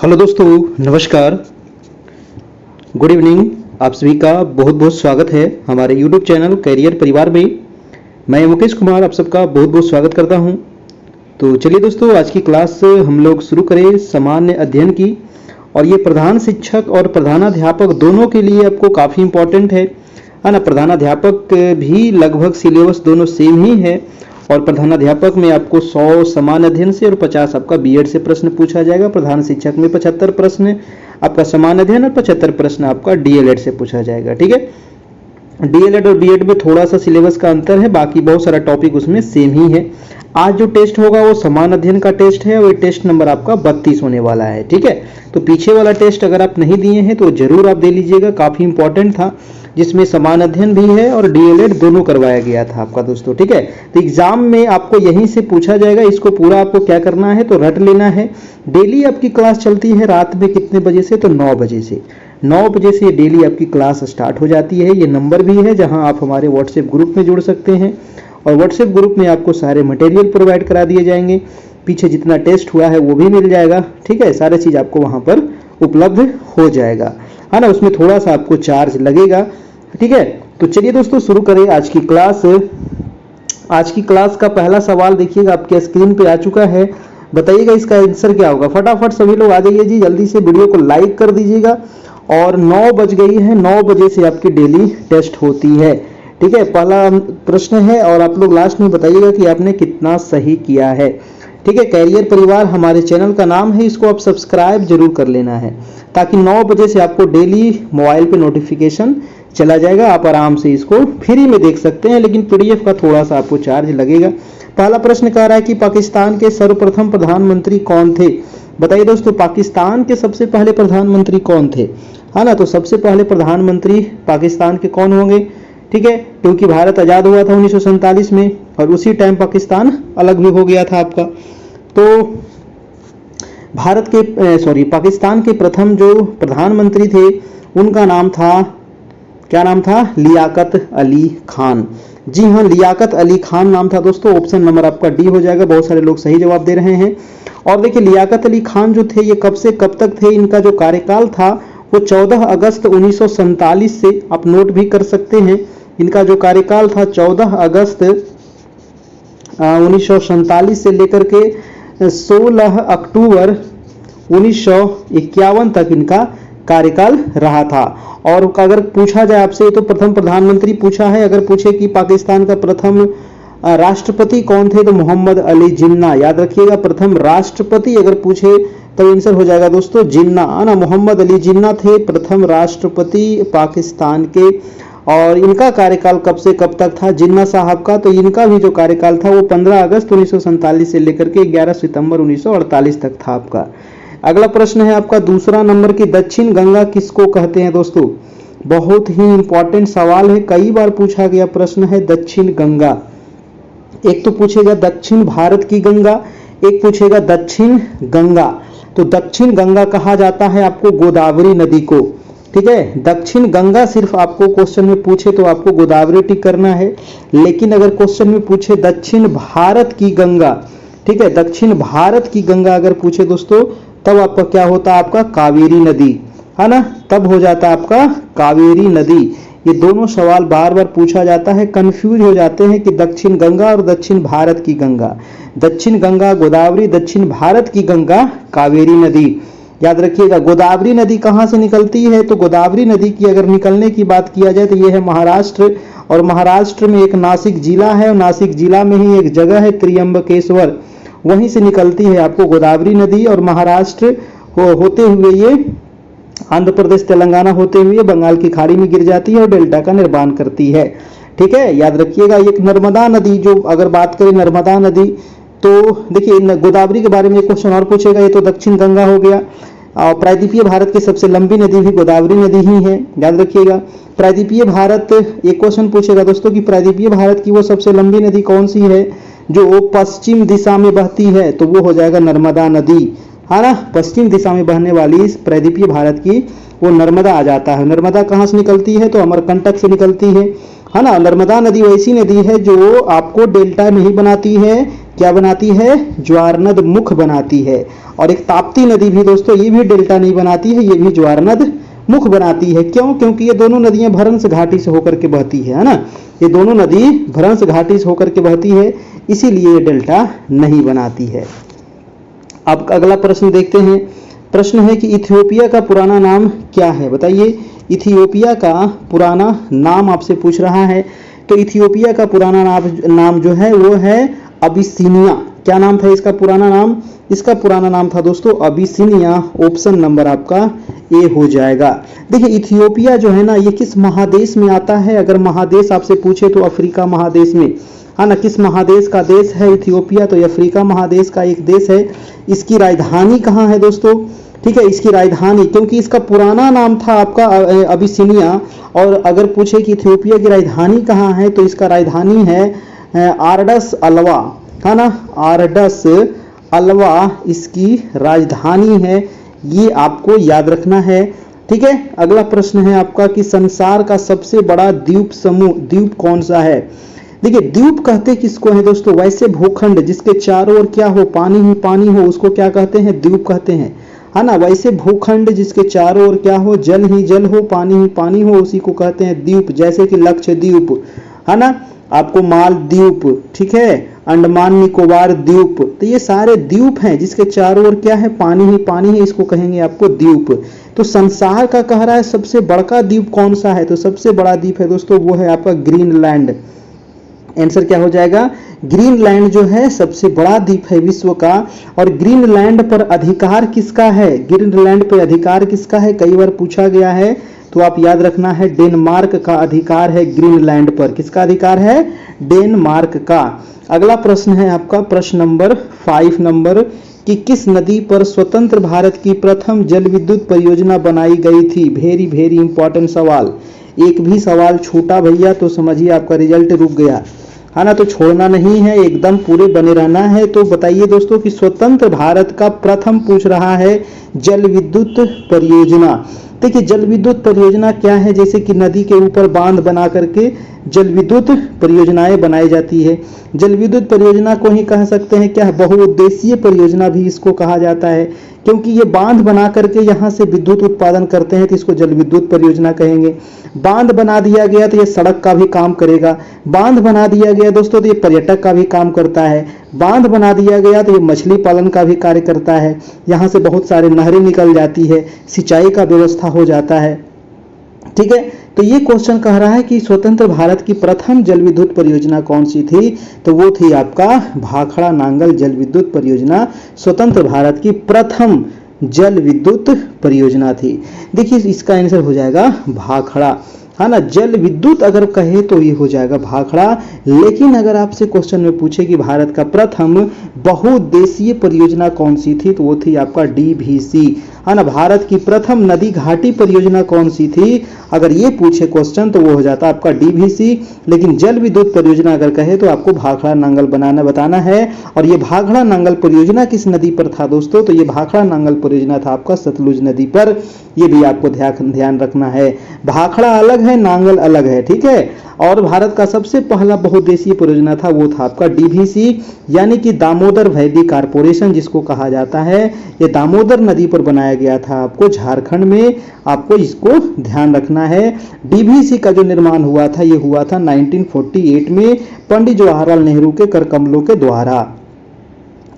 Hello दोस्तों, नमस्कार, good evening. आप सभी का बहुत बहुत स्वागत है हमारे यूट्यूब चैनल कैरियर परिवार में। मैं मुकेश कुमार आप सबका बहुत बहुत स्वागत करता हूं। तो चलिए दोस्तों, आज की क्लास हम लोग शुरू करें सामान्य अध्ययन की। और ये प्रधान शिक्षक और प्रधानाध्यापक दोनों के लिए आपको काफ़ी इंपॉर्टेंट है ना। प्रधानाध्यापक भी लगभग सिलेबस दोनों सेम ही है। और प्रधानाध्यापक में आपको 100 सामान्य अध्ययन से और 50 आपका बीएड से प्रश्न पूछा जाएगा। प्रधान शिक्षक में 75 प्रश्न आपका सामान्य अध्ययन और 75 प्रश्न आपका डीएलएड से पूछा जाएगा। ठीक है, डीएलएड और बीएड में थोड़ा सा सिलेबस का अंतर है, बाकी बहुत सारा टॉपिक उसमें सेम ही है। आज जो टेस्ट होगा वो सामान्य अध्ययन का टेस्ट है और टेस्ट नंबर आपका 32 होने वाला है। ठीक है, तो पीछे वाला टेस्ट अगर आप नहीं दिए हैं तो जरूर आप दे लीजिएगा, काफी इंपॉर्टेंट था, जिसमें सामान्य अध्ययन भी है और डीएलएड दोनों करवाया गया था आपका दोस्तों। ठीक है, तो एग्जाम में आपको यहीं से पूछा जाएगा। इसको पूरा आपको क्या करना है तो रट लेना है। डेली आपकी क्लास चलती है रात में कितने बजे से, तो 9 बजे से। 9 बजे से डेली आपकी क्लास स्टार्ट हो जाती है। ये नंबर भी है जहां आप हमारे व्हाट्सएप ग्रुप में जुड़ सकते हैं और व्हाट्सएप ग्रुप में आपको सारे मटेरियल प्रोवाइड करा दिए जाएंगे। पीछे जितना टेस्ट हुआ है वो भी मिल जाएगा। ठीक है, सारी चीज आपको वहां पर उपलब्ध हो जाएगा, है ना। उसमें थोड़ा सा आपको चार्ज लगेगा। ठीक है, तो चलिए दोस्तों शुरू करें आज की क्लास। आज की क्लास का पहला सवाल देखिएगा, आपके स्क्रीन पे आ चुका है। बताइएगा इसका आंसर क्या होगा। फटाफट सभी लोग आ जाइए जी, जल्दी से वीडियो को लाइक कर दीजिएगा। और 9 बज गई है, 9 बजे से आपकी डेली टेस्ट होती है। ठीक है, पहला प्रश्न है और आप लोग लास्ट में बताइएगा कि आपने कितना सही किया है। ठीक है, कैरियर परिवार हमारे चैनल का नाम है, इसको आप सब्सक्राइब जरूर कर लेना है ताकि 9 बजे से आपको डेली मोबाइल पे नोटिफिकेशन चला जाएगा। आप आराम से इसको फ्री में देख सकते हैं, लेकिन पीडीएफ का थोड़ा सा आपको चार्ज लगेगा। पहला प्रश्न कह रहा है कि पाकिस्तान के सर्वप्रथम प्रधानमंत्री कौन थे। बताइए दोस्तों, पाकिस्तान के सबसे पहले प्रधानमंत्री कौन थे, है ना। तो सबसे पहले प्रधानमंत्री पाकिस्तान के कौन होंगे। ठीक है, क्योंकि भारत आजाद हुआ था 1947 में और उसी टाइम पाकिस्तान अलग भी हो गया था आपका। तो पाकिस्तान के प्रथम जो प्रधानमंत्री थे उनका नाम था, क्या नाम था, लियाकत अली खान। जी हाँ, लियाकत अली खान नाम था दोस्तों। ऑप्शन नंबर आपका डी हो जाएगा। बहुत सारे लोग सही जवाब दे रहे हैं। और देखिए, लियाकत अली खान जो थे ये कब से कब तक थे, इनका जो कार्यकाल था वो 14 अगस्त 1947 से, आप नोट भी कर सकते हैं। इनका जो कार्यकाल था 14 अगस्त 1947 से लेकर के 16 अक्टूबर 1951 तक इनका कार्यकाल रहा था। और अगर पूछा जाए आपसे तो प्रथम प्रधानमंत्री पूछा है, अगर पूछे कि पाकिस्तान का प्रथम राष्ट्रपति कौन थे तो मोहम्मद अली जिन्ना। याद रखिएगा, प्रथम राष्ट्रपति अगर पूछे तो आंसर हो जाएगा दोस्तों जिन्ना, है ना। मोहम्मद अली जिन्ना थे प्रथम राष्ट्रपति पाकिस्तान के। और इनका कार्यकाल कब से कब तक था जिन्ना साहब का, तो इनका भी जो कार्यकाल था वो 15 अगस्त 1947 से लेकर के 11 सितंबर 1948 तक था आपका। अगला प्रश्न है आपका दूसरा नंबर की, दक्षिण गंगा किसको कहते हैं दोस्तों। बहुत ही इंपॉर्टेंट सवाल है, कई बार पूछा गया प्रश्न है दक्षिण गंगा। एक तो पूछेगा दक्षिण भारत की गंगा, एक पूछेगा दक्षिण गंगा। तो दक्षिण गंगा कहा जाता है आपको गोदावरी नदी को। ठीक है, दक्षिण गंगा सिर्फ आपको क्वेश्चन में पूछे तो आपको गोदावरी टिक करना है, लेकिन अगर क्वेश्चन में पूछे दक्षिण भारत की गंगा, ठीक है, दक्षिण भारत की गंगा अगर पूछे दोस्तों तब आपका क्या होता है, आपका कावेरी नदी, है ना। तब हो जाता है आपका कावेरी नदी। ये दोनों सवाल बार बार पूछा जाता है, कंफ्यूज हो जाते हैं कि दक्षिण गंगा और दक्षिण भारत की गंगा। दक्षिण गंगा गोदावरी, दक्षिण भारत की गंगा कावेरी नदी। याद रखिएगा, गोदावरी नदी कहाँ से निकलती है, तो गोदावरी नदी की अगर निकलने की बात किया जाए तो ये है महाराष्ट्र। और महाराष्ट्र में एक नासिक जिला है और नासिक जिला में ही एक जगह है त्र्यंबकेश्वर, वहीं से निकलती है आपको गोदावरी नदी। और महाराष्ट्र होते हुए ये आंध्र प्रदेश तेलंगाना होते हुए बंगाल की खाड़ी में गिर जाती है और डेल्टा का निर्माण करती है। ठीक है, याद रखिएगा। एक नर्मदा नदी, जो अगर बात करें नर्मदा नदी, तो देखिए गोदावरी के बारे में एक क्वेश्चन और पूछेगा, ये तो दक्षिण गंगा हो गया। और प्रायद्वीपीय भारत की सबसे लंबी नदी भी गोदावरी नदी ही है, याद रखिएगा। प्रायद्वीपीय भारत, एक क्वेश्चन पूछेगा दोस्तों कि प्रायद्वीपीय भारत की वो सबसे लंबी नदी कौन सी है जो पश्चिम दिशा में बहती है, तो वो हो जाएगा नर्मदा नदी, है ना। पश्चिम दिशा में बहने वाली प्रायद्वीपीय भारत की वो नर्मदा आ जाता है। नर्मदा कहाँ से निकलती है, तो अमरकंटक से निकलती है ना। नर्मदा नदी वैसी नदी है जो आपको डेल्टा नहीं बनाती है, क्या बनाती है, ज्वारनद मुख बनाती है। और एक ताप्ती नदी भी दोस्तों, ये भी डेल्टा नहीं बनाती है, ये भी ज्वारनद मुख बनाती है। क्यों? क्योंकि ये दोनों नदियां भ्रंश घाटी से होकर के बहती है ना, ये दोनों नदी भ्रंश घाटी से होकर के बहती है, इसीलिए ये डेल्टा नहीं बनाती है। अब अगला प्रश्न देखते हैं। प्रश्न है कि इथियोपिया का पुराना नाम क्या है, बताइए। इथियोपिया का पुराना नाम आपसे पूछ रहा है। तो इथियोपिया का पुराना नाम जो है वो है अबिसिनिया। क्या नाम था इसका पुराना नाम? इसका पुराना नाम था दोस्तों अबिसिनिया। ऑप्शन नंबर आपका ए हो जाएगा। देखिए इथियोपिया जो है ना, ये किस महादेश में आता है? अगर महादेश आपसे पूछे तो अफ्रीका महादेश में, है ना। किस महादेश का देश है इथियोपिया? तो अफ्रीका महादेश का एक देश है। इसकी राजधानी कहाँ है दोस्तों? ठीक है, इसकी राजधानी, क्योंकि इसका पुराना नाम था आपका अबिसिनिया, और अगर पूछे कि इथियोपिया की राजधानी कहाँ है तो इसका राजधानी है आरडस अलवा, है ना। आरडस अलवा इसकी राजधानी है, ये आपको याद रखना है। ठीक है, अगला प्रश्न है आपका कि संसार का सबसे बड़ा द्वीप समूह, द्वीप कौन सा है? देखिए द्वीप कहते किसको है दोस्तों? वैसे भूखंड जिसके चारों ओर क्या हो, पानी ही पानी हो, उसको क्या कहते हैं? द्वीप कहते हैं, है ना। वैसे भूखंड जिसके चारों ओर क्या हो, जल ही जल हो, पानी ही पानी हो, उसी को कहते हैं द्वीप। जैसे कि लक्षद्वीप, है ना, आपको मालदीप, ठीक है, अंडमान निकोबार द्वीप, तो ये सारे द्वीप हैं जिसके चारों ओर क्या है, पानी ही पानी है, इसको कहेंगे आपको द्वीप। तो संसार का कह रहा है सबसे बड़ा द्वीप कौन सा है? तो सबसे बड़ा द्वीप है दोस्तों वो है आपका ग्रीनलैंड। आंसर क्या हो जाएगा? ग्रीनलैंड जो है सबसे बड़ा द्वीप है विश्व का। और ग्रीनलैंड पर अधिकार किसका है? ग्रीनलैंड पर अधिकार किसका है? कई बार पूछा गया है, तो आप याद रखना है डेनमार्क का अधिकार है ग्रीनलैंड पर। किसका अधिकार है? डेनमार्क का। अगला प्रश्न है आपका प्रश्न नंबर 5 नंबर कि किस नदी पर स्वतंत्र भारत की प्रथम जल विद्युत परियोजना बनाई गई थी? वेरी वेरी इंपॉर्टेंट सवाल। एक भी सवाल छूटा भैया तो समझिए आपका रिजल्ट रुक गया, है ना। तो छोड़ना नहीं है, एकदम पूरे बने रहना है। तो बताइए दोस्तों कि स्वतंत्र भारत का प्रथम पूछ रहा है जल विद्युत परियोजना। देखिए जल विद्युत परियोजना क्या है? जैसे कि नदी के ऊपर बांध बना करके जल विद्युत परियोजनाएं बनाई जाती है। जल विद्युत परियोजना को ही कह सकते हैं क्या, बहुउद्देशीय परियोजना भी इसको कहा जाता है, क्योंकि ये बांध बना करके यहाँ से विद्युत उत्पादन करते हैं, तो इसको जल विद्युत परियोजना कहेंगे। बांध बना दिया गया तो ये सड़क का भी काम करेगा। बांध बना दिया गया दोस्तों तो ये पर्यटक का भी काम करता है। बांध बना दिया गया तो ये मछली पालन का भी कार्य करता है। यहाँ से बहुत सारे नहरें निकल जाती है, सिंचाई का व्यवस्था हो जाता है। ठीक है, तो ये क्वेश्चन कह रहा है कि स्वतंत्र भारत की प्रथम जल विद्युत परियोजना कौन सी थी? तो वो थी आपका भाखड़ा नांगल जल विद्युत परियोजना स्वतंत्र भारत की प्रथम जल विद्युत परियोजना थी। देखिए इसका आंसर हो जाएगा भाखड़ा, है ना। जल विद्युत अगर कहे तो ये हो जाएगा भाखड़ा। लेकिन अगर आपसे क्वेश्चन में पूछे कि भारत का प्रथम बहुउद्देशीय परियोजना कौन सी थी, तो वो थी आपका डीवीसी, है ना। भारत की प्रथम नदी घाटी परियोजना कौन सी थी? अगर ये पूछे क्वेश्चन तो वो हो जाता आपका डीवीसी। लेकिन जल विद्युत परियोजना अगर कहे तो आपको भाखड़ा नांगल बताना है। और ये भाखड़ा नांगल परियोजना किस नदी पर था दोस्तों? तो ये भाखड़ा नांगल परियोजना था आपका सतलुज नदी पर। ये भी आपको ध्यान रखना है। भाखड़ा अलग है, नांगल अलग है, ठीक है। और भारत का सबसे पहला बहुउद्देशीय परियोजना था वो था आपका डीवीसी, यानी कि दामोदर वैली कारपोरेशन जिसको कहा जाता है। ये दामोदर नदी पर बनाया गया था आपको झारखंड में, आपको इसको ध्यान रखना है। डीवीसी का जो निर्माण हुआ था ये हुआ था 1948 में पंडित जवाहरलाल नेहरू के कर कमलों के द्वारा।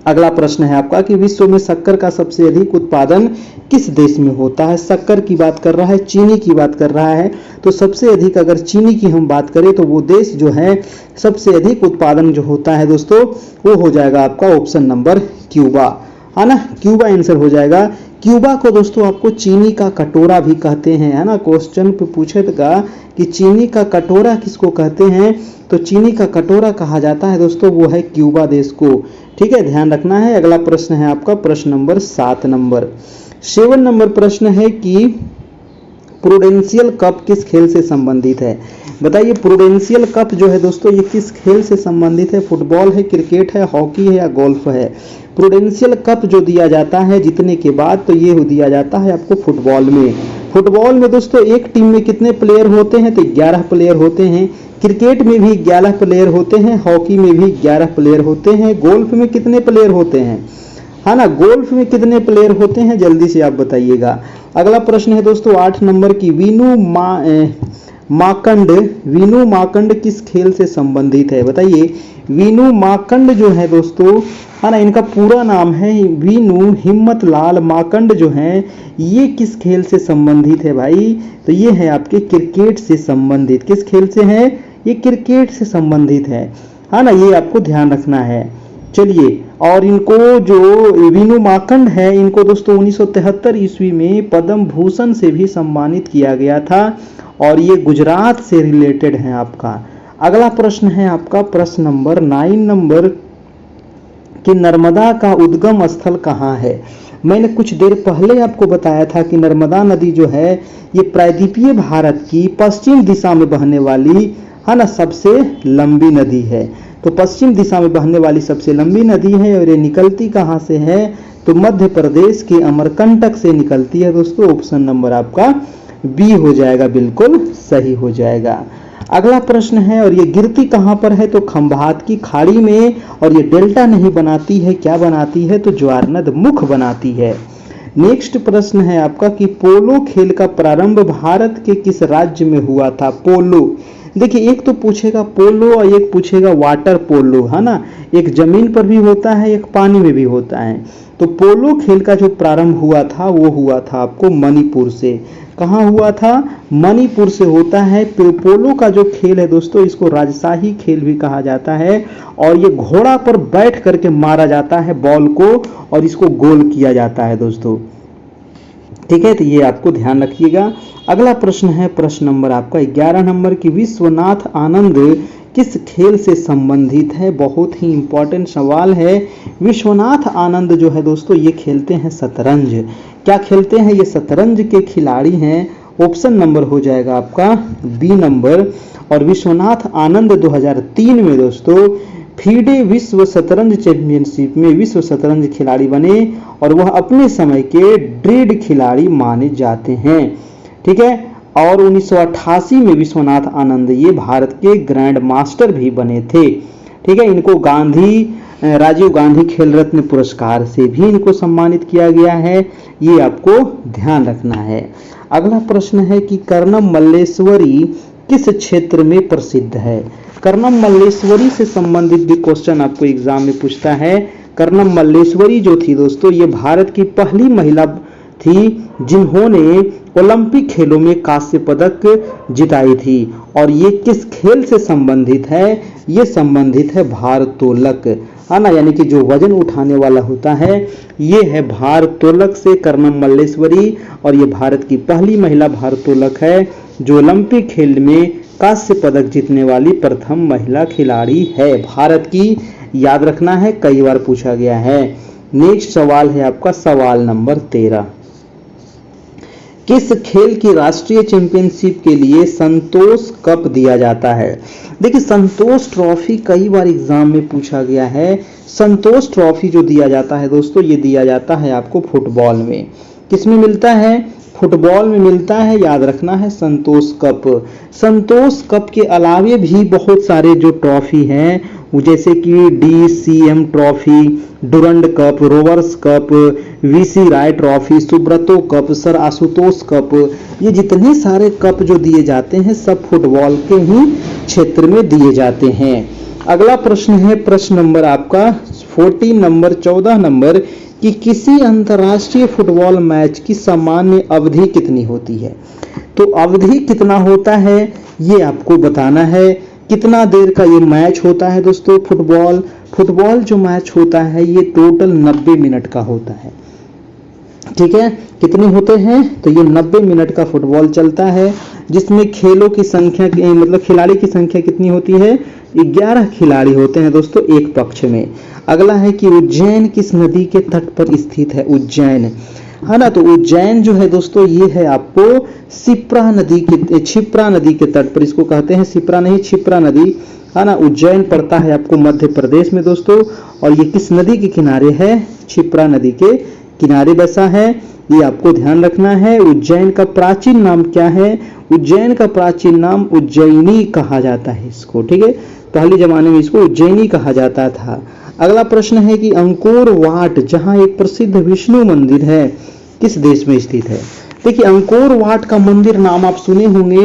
अगला प्रश्न है आपका कि विश्व में शक्कर का सबसे अधिक उत्पादन किस देश में होता है? शक्कर की बात कर रहा है, चीनी की बात कर रहा है। तो सबसे अधिक अगर चीनी की हम बात करें तो वो देश जो है सबसे अधिक उत्पादन जो होता है दोस्तों वो हो जाएगा आपका ऑप्शन नंबर क्यूबा, है ना। क्यूबा आंसर हो जाएगा। क्यूबा को दोस्तों आपको चीनी का कटोरा भी कहते हैं, है ना। क्वेश्चन पे पूछेगा कि चीनी का कटोरा किसको कहते हैं, तो चीनी का कटोरा कहा जाता है दोस्तों वो है क्यूबा देश को। ठीक है, ध्यान रखना है। अगला प्रश्न है आपका प्रश्न नंबर 7 नंबर प्रश्न है कि प्रूडेंशियल कप किस खेल से संबंधित है? बताइए प्रूडेंशियल कप जो है दोस्तों ये किस खेल से संबंधित है? फुटबॉल है, क्रिकेट है, हॉकी है या गोल्फ है? प्रूडेंशियल कप जो दिया जाता है जीतने के बाद तो ये दिया जाता है आपको फुटबॉल में, फुटबॉल में दोस्तों एक टीम में कितने प्लेयर होते हैं? तो 11 प्लेयर होते हैं। क्रिकेट में भी 11 प्लेयर होते हैं, हॉकी में भी 11 प्लेयर होते हैं। गोल्फ में कितने प्लेयर होते हैं? है ना, गोल्फ में कितने प्लेयर होते हैं? जल्दी से आप बताइएगा। अगला प्रश्न है दोस्तों 8 नंबर की, वीनू माकंड किस खेल से संबंधित है? बताइए। वीनू माकंड जो है दोस्तों, है ना, इनका पूरा नाम है वीनू हिम्मत लाल माकंड जो है, ये किस खेल से संबंधित है भाई? तो ये है आपके क्रिकेट से संबंधित। किस खेल से है? ये क्रिकेट से संबंधित है ना, ये आपको ध्यान रखना है। चलिए, और इनको जो वीनू माकंड है, इनको दोस्तों 1973 ईस्वी में पद्म भूषण से भी सम्मानित किया गया था, और ये गुजरात से रिलेटेड है आपका। अगला प्रश्न है आपका प्रश्न नंबर 9 नंबर कि नर्मदा का उद्गम स्थल कहाँ है? मैंने कुछ देर पहले आपको बताया था कि नर्मदा नदी जो है ये प्रायद्वीपीय भारत की पश्चिम दिशा में बहने वाली, है ना, सबसे लंबी नदी है। तो पश्चिम दिशा में बहने वाली सबसे लंबी नदी है, और ये निकलती कहाँ से है? तो मध्य प्रदेश के अमरकंटक से निकलती है दोस्तों। ऑप्शन नंबर आपका बी हो जाएगा, बिल्कुल सही हो जाएगा। अगला प्रश्न है, और ये गिरती कहाँ पर है? तो खंभात की खाड़ी में, और ये डेल्टा नहीं बनाती है, क्या बनाती है? तो ज्वारनद मुख बनाती है। नेक्स्ट प्रश्न है आपका कि पोलो खेल का प्रारंभ भारत के किस राज्य में हुआ था? पोलो, देखिए एक तो पूछेगा पोलो और एक पूछेगा वाटर पोलो, है ना, एक जमीन पर भी होता है, एक पानी में भी होता है। तो पोलो खेल का जो प्रारंभ हुआ था वो हुआ था आपको मणिपुर से। कहाँ हुआ था? मणिपुर से होता है। पोलो का जो खेल है दोस्तों, इसको राजशाही खेल भी कहा जाता है, और ये घोड़ा पर बैठ करके मारा जाता है बॉल को, और इसको गोल किया जाता है दोस्तों। ठीक है, तो ये आपको ध्यान रखिएगा। अगला प्रश्न है प्रश्न नंबर आपका 11 नंबर की, विश्वनाथ आनंद किस खेल से संबंधित है? बहुत ही इंपॉर्टेंट सवाल है। विश्वनाथ आनंद जो है दोस्तों, ये खेलते हैं शतरंज। क्या खेलते हैं? ये शतरंज के खिलाड़ी हैं। ऑप्शन नंबर हो जाएगा आपका बी नंबर। और विश्वनाथ आनंद 2003 में दोस्तों फीडे विश्व शतरंज चैंपियनशिप में विश्व शतरंज खिलाड़ी बने, और वह अपने समय के ड्रेड खिलाड़ी माने जाते हैं। ठीक है, और 1988 में विश्वनाथ आनंद ये भारत के ग्रैंड मास्टर भी बने थे। ठीक है, इनको राजीव गांधी खेल रत्न पुरस्कार से भी इनको सम्मानित किया गया है, ये आपको ध्यान रखना है। अगला प्रश्न है कि कर्णम मल्लेश्वरी किस क्षेत्र में प्रसिद्ध है? कर्णम मल्लेश्वरी से संबंधित भी क्वेश्चन आपको एग्जाम में पूछता है। कर्णम मल्लेश्वरी जो थी दोस्तों, ये भारत की पहली महिला थी जिन्होंने ओलंपिक खेलों में कांस्य पदक जिताई थी, और ये किस खेल से संबंधित है? ये संबंधित है भारोत्तोलक, है ना, यानी कि जो वजन उठाने वाला होता है ये है भारोत्तोलक से कर्णम मल्लेश्वरी, और ये भारत की पहली महिला भारोत्तोलक है जो ओलंपिक खेल में कांस्य पदक जीतने वाली प्रथम महिला खिलाड़ी है भारत की। याद रखना है, कई बार पूछा गया है। नेक्स्ट सवाल है आपका सवाल नंबर 13, किस खेल की राष्ट्रीय चैंपियनशिप के लिए संतोष कप दिया जाता है? देखिए संतोष ट्रॉफी कई बार एग्जाम में पूछा गया है। संतोष ट्रॉफी जो दिया जाता है दोस्तों, ये दिया जाता है आपको फुटबॉल में। किसमें मिलता है? फुटबॉल में मिलता है, याद रखना है संतोष कप। संतोष कप के अलावे भी बहुत सारे जो ट्रॉफी हैं, जैसे कि DCM trophy, Durand cup, Rovers cup, VC Roy trophy, Subroto cup, sir Ashutosh cup, ये जितने सारे कप जो दिए जाते हैं सब फुटबॉल के ही क्षेत्र में दिए जाते हैं। अगला प्रश्न है प्रश्न नंबर आपका 14 नंबर कि किसी अंतर्राष्ट्रीय फुटबॉल मैच की सामान्य अवधि कितनी होती है? तो अवधि कितना होता है ये आपको बताना है। कितना देर का ये मैच होता है दोस्तों? फुटबॉल जो मैच होता है ये टोटल 90 मिनट का होता है। ठीक है, कितने होते हैं? तो ये 90 मिनट का फुटबॉल चलता है, जिसमें खेलों की संख्या मतलब खिलाड़ी की संख्या कितनी होती है? 11 खिलाड़ी होते हैं दोस्तों एक पक्ष में। अगला है कि उज्जैन किस नदी के तट पर स्थित है? उज्जैन, है ना, तो उज्जैन जो है दोस्तों ये है आपको क्षिप्रा नदी के तट पर, इसको कहते हैं क्षिप्रा नहीं क्षिप्रा नदी, है ना। उज्जैन पड़ता है आपको मध्य प्रदेश में दोस्तों, और ये किस नदी के किनारे है? क्षिप्रा नदी के किनारे बसा है, ये आपको ध्यान रखना है। उज्जैन का प्राचीन नाम क्या है? उज्जैन का प्राचीन नाम उज्जैनी कहा जाता है इसको, ठीक है। पहले जमाने में इसको उज्जैनी कहा जाता था। अगला प्रश्न है कि अंकोर वाट जहां एक प्रसिद्ध विष्णु मंदिर है किस देश में स्थित है? देखिए अंकोर वाट का मंदिर नाम आप सुने होंगे,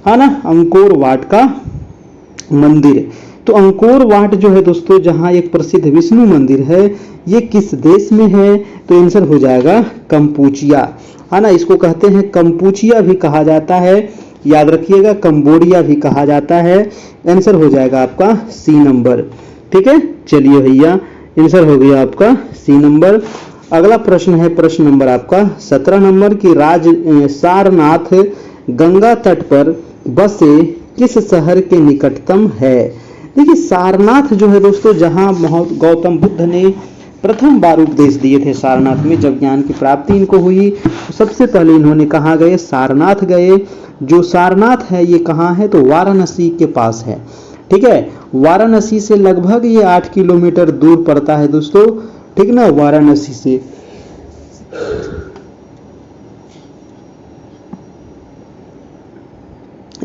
है ना, अंकोर वाट का मंदिर। तो अंकोर वाट जो है दोस्तों जहां एक प्रसिद्ध विष्णु मंदिर है, ये किस देश में है? तो आंसर हो जाएगा कंपूचिया, है ना। इसको कहते हैं कंपूचिया भी कहा जाता है, याद रखिएगा, कंबोडिया भी कहा जाता है। आंसर हो जाएगा आपका सी नंबर, ठीक है। चलिए भैया, आंसर हो गया आपका सी नंबर। अगला प्रश्न है प्रश्न नंबर आपका 17 नंबर की सारनाथ गंगा तट पर बसे किस शहर के निकटतम है? देखिए सारनाथ जो है दोस्तों जहां गौतम बुद्ध ने प्रथम बार उपदेश दिए थे, सारनाथ में जब ज्ञान की प्राप्ति इनको हुई, तो सबसे पहले इन्होंने कहाँ गए? सारनाथ गए। जो सारनाथ है ये कहाँ है? तो वाराणसी के पास है, ठीक है। वाराणसी से लगभग ये 8 किलोमीटर दूर पड़ता है दोस्तों, ठीक ना, वाराणसी से।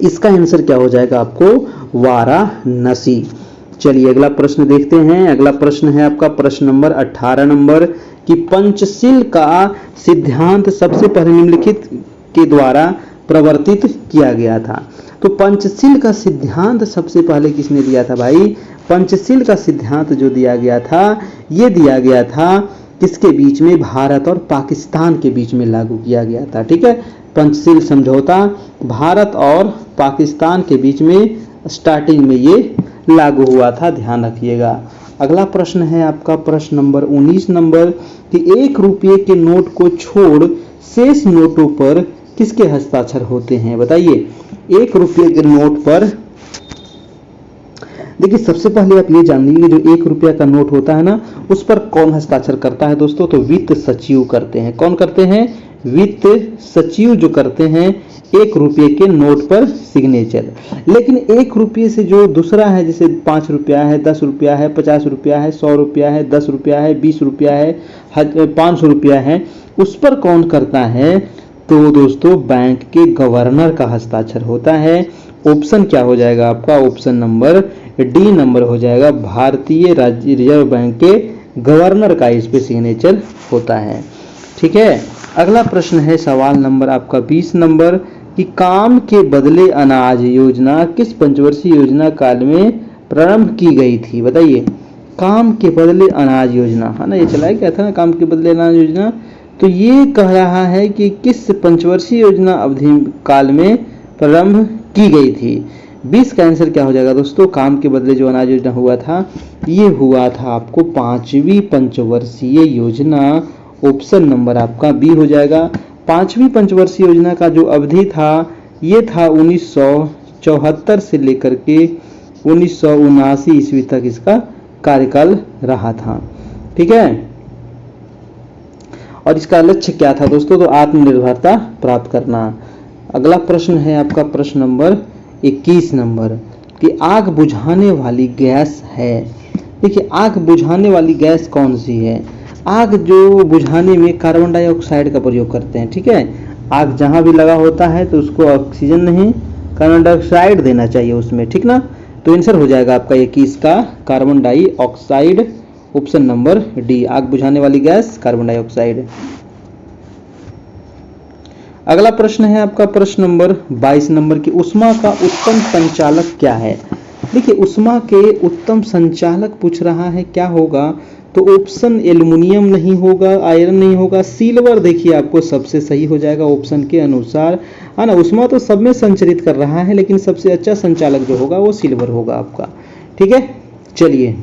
इसका आंसर क्या हो जाएगा आपको? वाराणसी। चलिए अगला प्रश्न देखते हैं। अगला प्रश्न है आपका प्रश्न नंबर 18 नंबर कि पंचशील का सिद्धांत सबसे पहले निम्नलिखित के द्वारा प्रवर्तित किया गया था। तो पंचशील का सिद्धांत सबसे पहले किसने दिया था भाई? पंचशील का सिद्धांत जो दिया गया था, ये दिया गया था किसके बीच में? भारत और पाकिस्तान के बीच में लागू किया गया था, ठीक है। पंचशील समझौता भारत और पाकिस्तान के बीच में स्टार्टिंग में ये लागू हुआ था, ध्यान रखिएगा। अगला प्रश्न है आपका प्रश्न नंबर 19 नंबर कि 1 रुपये के नोट को छोड़ शेष नोटों पर किसके हस्ताक्षर होते हैं? बताइए 1 रुपये के नोट पर। देखिए सबसे पहले आप ये जान लीजिए जो 1 रुपया का नोट होता है ना, उस पर कौन हस्ताक्षर करता है दोस्तों? तो वित्त सचिव करते हैं। कौन करते हैं? वित्त सचिव जो करते हैं 1 रुपये के नोट पर सिग्नेचर। लेकिन 1 रुपये से जो दूसरा है, जैसे 5 रुपया है, 10 रुपया है, 50 रुपया है, 100 रुपया है, 10 रुपया है, 20 रुपया है, 500 रुपया है, उस पर कौन करता है? तो दोस्तों बैंक के गवर्नर का हस्ताक्षर होता है। ऑप्शन क्या हो जाएगा आपका? ऑप्शन नंबर डी नंबर हो जाएगा। भारतीय राज्य रिजर्व बैंक के गवर्नर का इस पे सिग्नेचर होता है, ठीक है। अगला प्रश्न है सवाल नंबर आपका 20 नंबर कि काम के बदले अनाज योजना किस पंचवर्षीय योजना काल में प्रारंभ की गई थी? बताइए काम के बदले अनाज योजना, है ना, ये चलाया गया था ना काम के बदले अनाज योजना। तो ये कह रहा है कि किस पंचवर्षीय योजना अवधि काल में प्रारंभ की गई थी? 20 का आंसर क्या हो जाएगा दोस्तों? काम के बदले जो अनाज योजना हुआ था, ये हुआ था आपको 5वीं पंचवर्षीय योजना। ऑप्शन नंबर आपका बी हो जाएगा। 5वीं पंचवर्षीय योजना का जो अवधि था, ये था 1974 से लेकर के 1979 ईस्वी तक इसका कार्यकाल रहा था, ठीक है। और इसका लक्ष्य क्या था दोस्तों? तो आत्मनिर्भरता प्राप्त करना। अगला प्रश्न है आपका प्रश्न नंबर 21 नंबर कि आग बुझाने वाली गैस है। देखिए आग बुझाने वाली गैस कौन सी है? आग जो बुझाने में कार्बन डाइऑक्साइड का प्रयोग करते हैं, ठीक है। आग जहां भी लगा होता है तो उसको ऑक्सीजन नहीं कार्बन डाइऑक्साइड देना चाहिए उसमें, ठीक ना। तो आंसर हो जाएगा आपका 21 का carbon dioxide. Option number D, आग बुझाने वाली गैस कार्बन डाइऑक्साइड। अगला प्रश्न है आपका प्रश्न नंबर 22 नंबर की ऊष्मा का उत्तम संचालक क्या है? देखिए ऊष्मा के उत्तम संचालक पूछ रहा है, क्या होगा? तो ऑप्शन एल्युमिनियम नहीं होगा, आयरन नहीं होगा, सिल्वर देखिए आपको सबसे सही हो जाएगा ऑप्शन के अनुसार, है ना। ऊष्मा तो सब में संचरित कर रहा है, लेकिन सबसे अच्छा संचालक जो होगा वो सिल्वर होगा आपका, ठीक है। चलिए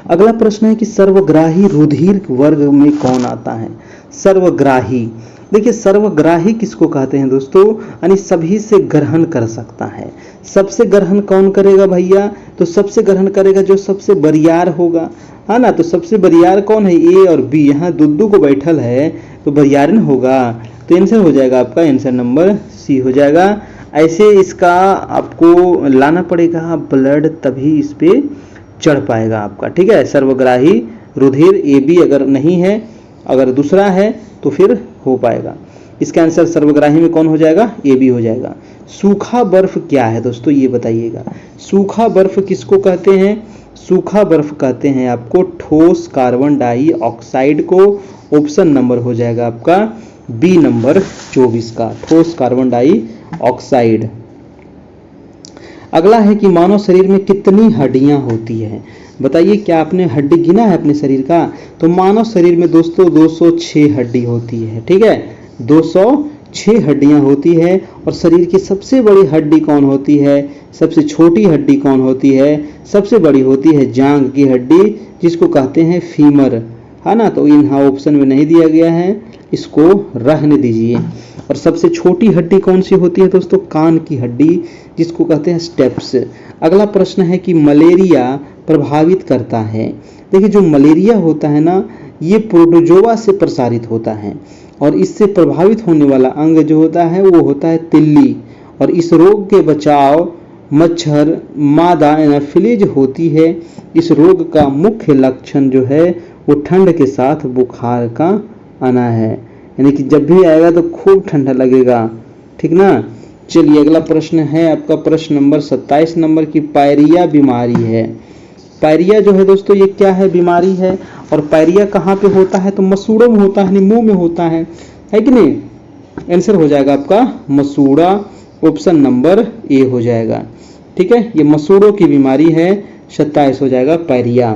अगला प्रश्न है कि सर्वग्राही रुधिर वर्ग में कौन आता है? सर्वग्राही, देखिए सर्वग्राही किसको कहते हैं दोस्तों? यानी सभी से ग्रहण कर सकता है। सबसे ग्रहण कौन करेगा भैया? तो सबसे ग्रहण करेगा जो सबसे बरियार होगा, है ना। तो सबसे बरियार कौन है? ए और बी, यहाँ दुद्दू को बैठल है तो बरियारन होगा। तो आंसर हो जाएगा आपका आंसर नंबर सी हो जाएगा। ऐसे इसका आपको लाना पड़ेगा ब्लड, तभी इस पे चढ़ पाएगा आपका, ठीक है। सर्वग्राही रुधिर AB अगर नहीं है, अगर दूसरा है तो फिर हो पाएगा। इसका आंसर सर्वग्राही में कौन हो जाएगा? AB हो जाएगा। सूखा बर्फ क्या है दोस्तों, ये बताइएगा। सूखा बर्फ किसको कहते हैं? सूखा बर्फ कहते हैं आपको ठोस कार्बन डाइऑक्साइड को। ऑप्शन नंबर हो जाएगा आपका बी नंबर 24 का, ठोस कार्बन डाइऑक्साइड। अगला है कि मानव शरीर में कितनी हड्डियां होती है? बताइए, क्या आपने हड्डी गिना है अपने शरीर का? तो मानव शरीर में दोस्तों 206 हड्डी होती है, ठीक है। 206 हड्डियां होती है। और शरीर की सबसे बड़ी हड्डी कौन होती है? सबसे छोटी हड्डी कौन होती है? सबसे बड़ी होती है जांघ की हड्डी, जिसको कहते हैं फीमर, है ना। तो यहाँ ऑप्शन में नहीं दिया गया है, इसको रहने दीजिए। और सबसे छोटी हड्डी कौन सी होती है दोस्तों? कान की हड्डी, जिसको कहते हैं स्टेप्स। अगला प्रश्न है कि मलेरिया प्रभावित करता है। देखिए, जो मलेरिया होता है ना, ये प्रोटोजोआ से प्रसारित होता है, और इससे प्रभावित होने वाला अंग जो होता है वो होता है तिल्ली। और इस रोग के बचाव मच्छर मादा एनाफिलीज होती है। इस रोग का मुख्य लक्षण जो है वो ठंड के साथ बुखार का आना है, यानी कि जब भी आएगा तो खूब ठंडा लगेगा, ठीक ना। चलिए, अगला प्रश्न है आपका प्रश्न नंबर 27 नंबर की पायरिया बीमारी है। पायरिया जो है दोस्तों, ये क्या है? बीमारी है। और पायरिया कहाँ पे होता है? तो मसूड़ों में होता है, मुंह में होता है कि नहीं? आंसर हो जाएगा आपका मसूड़ा, ऑप्शन नंबर ए हो जाएगा, ठीक है। ये मसूड़ों की बीमारी है, 27 हो जाएगा पायरिया।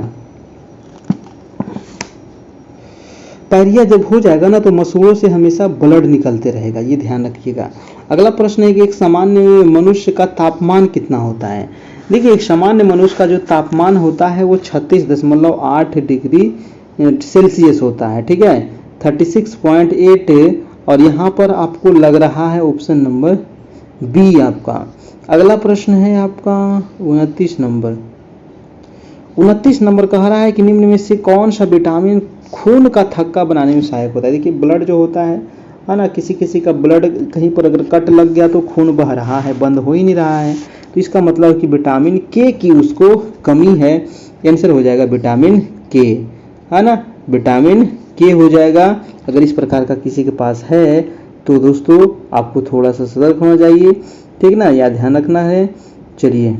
पायरिया जब हो जाएगा ना, तो मसूड़ों से हमेशा ब्लड निकलते रहेगा, ये ध्यान रखिएगा। अगला प्रश्न है कि एक सामान्य मनुष्य का तापमान कितना होता है? देखिए, एक सामान्य मनुष्य का जो तापमान होता है वो 36.8 डिग्री सेल्सियस होता है, ठीक है, 36.8। और यहाँ पर आपको लग रहा है ऑप्शन नंबर बी आपका। अगला प्रश्न है आपका 29 नंबर। 29 नंबर कह रहा है कि निम्न में से कौन सा विटामिन खून का थक्का बनाने में सहायक होता है? देखिए, ब्लड जो होता है ना, किसी किसी का ब्लड कहीं पर अगर कट लग गया तो खून बह रहा है, बंद हो ही नहीं रहा है, तो इसका मतलब कि विटामिन के की उसको कमी है। आंसर हो जाएगा विटामिन के, है ना, विटामिन के हो जाएगा। अगर इस प्रकार का किसी के पास है तो दोस्तों आपको थोड़ा सा सतर्क होना चाहिए, ठीक ना, या ध्यान रखना है। चलिए,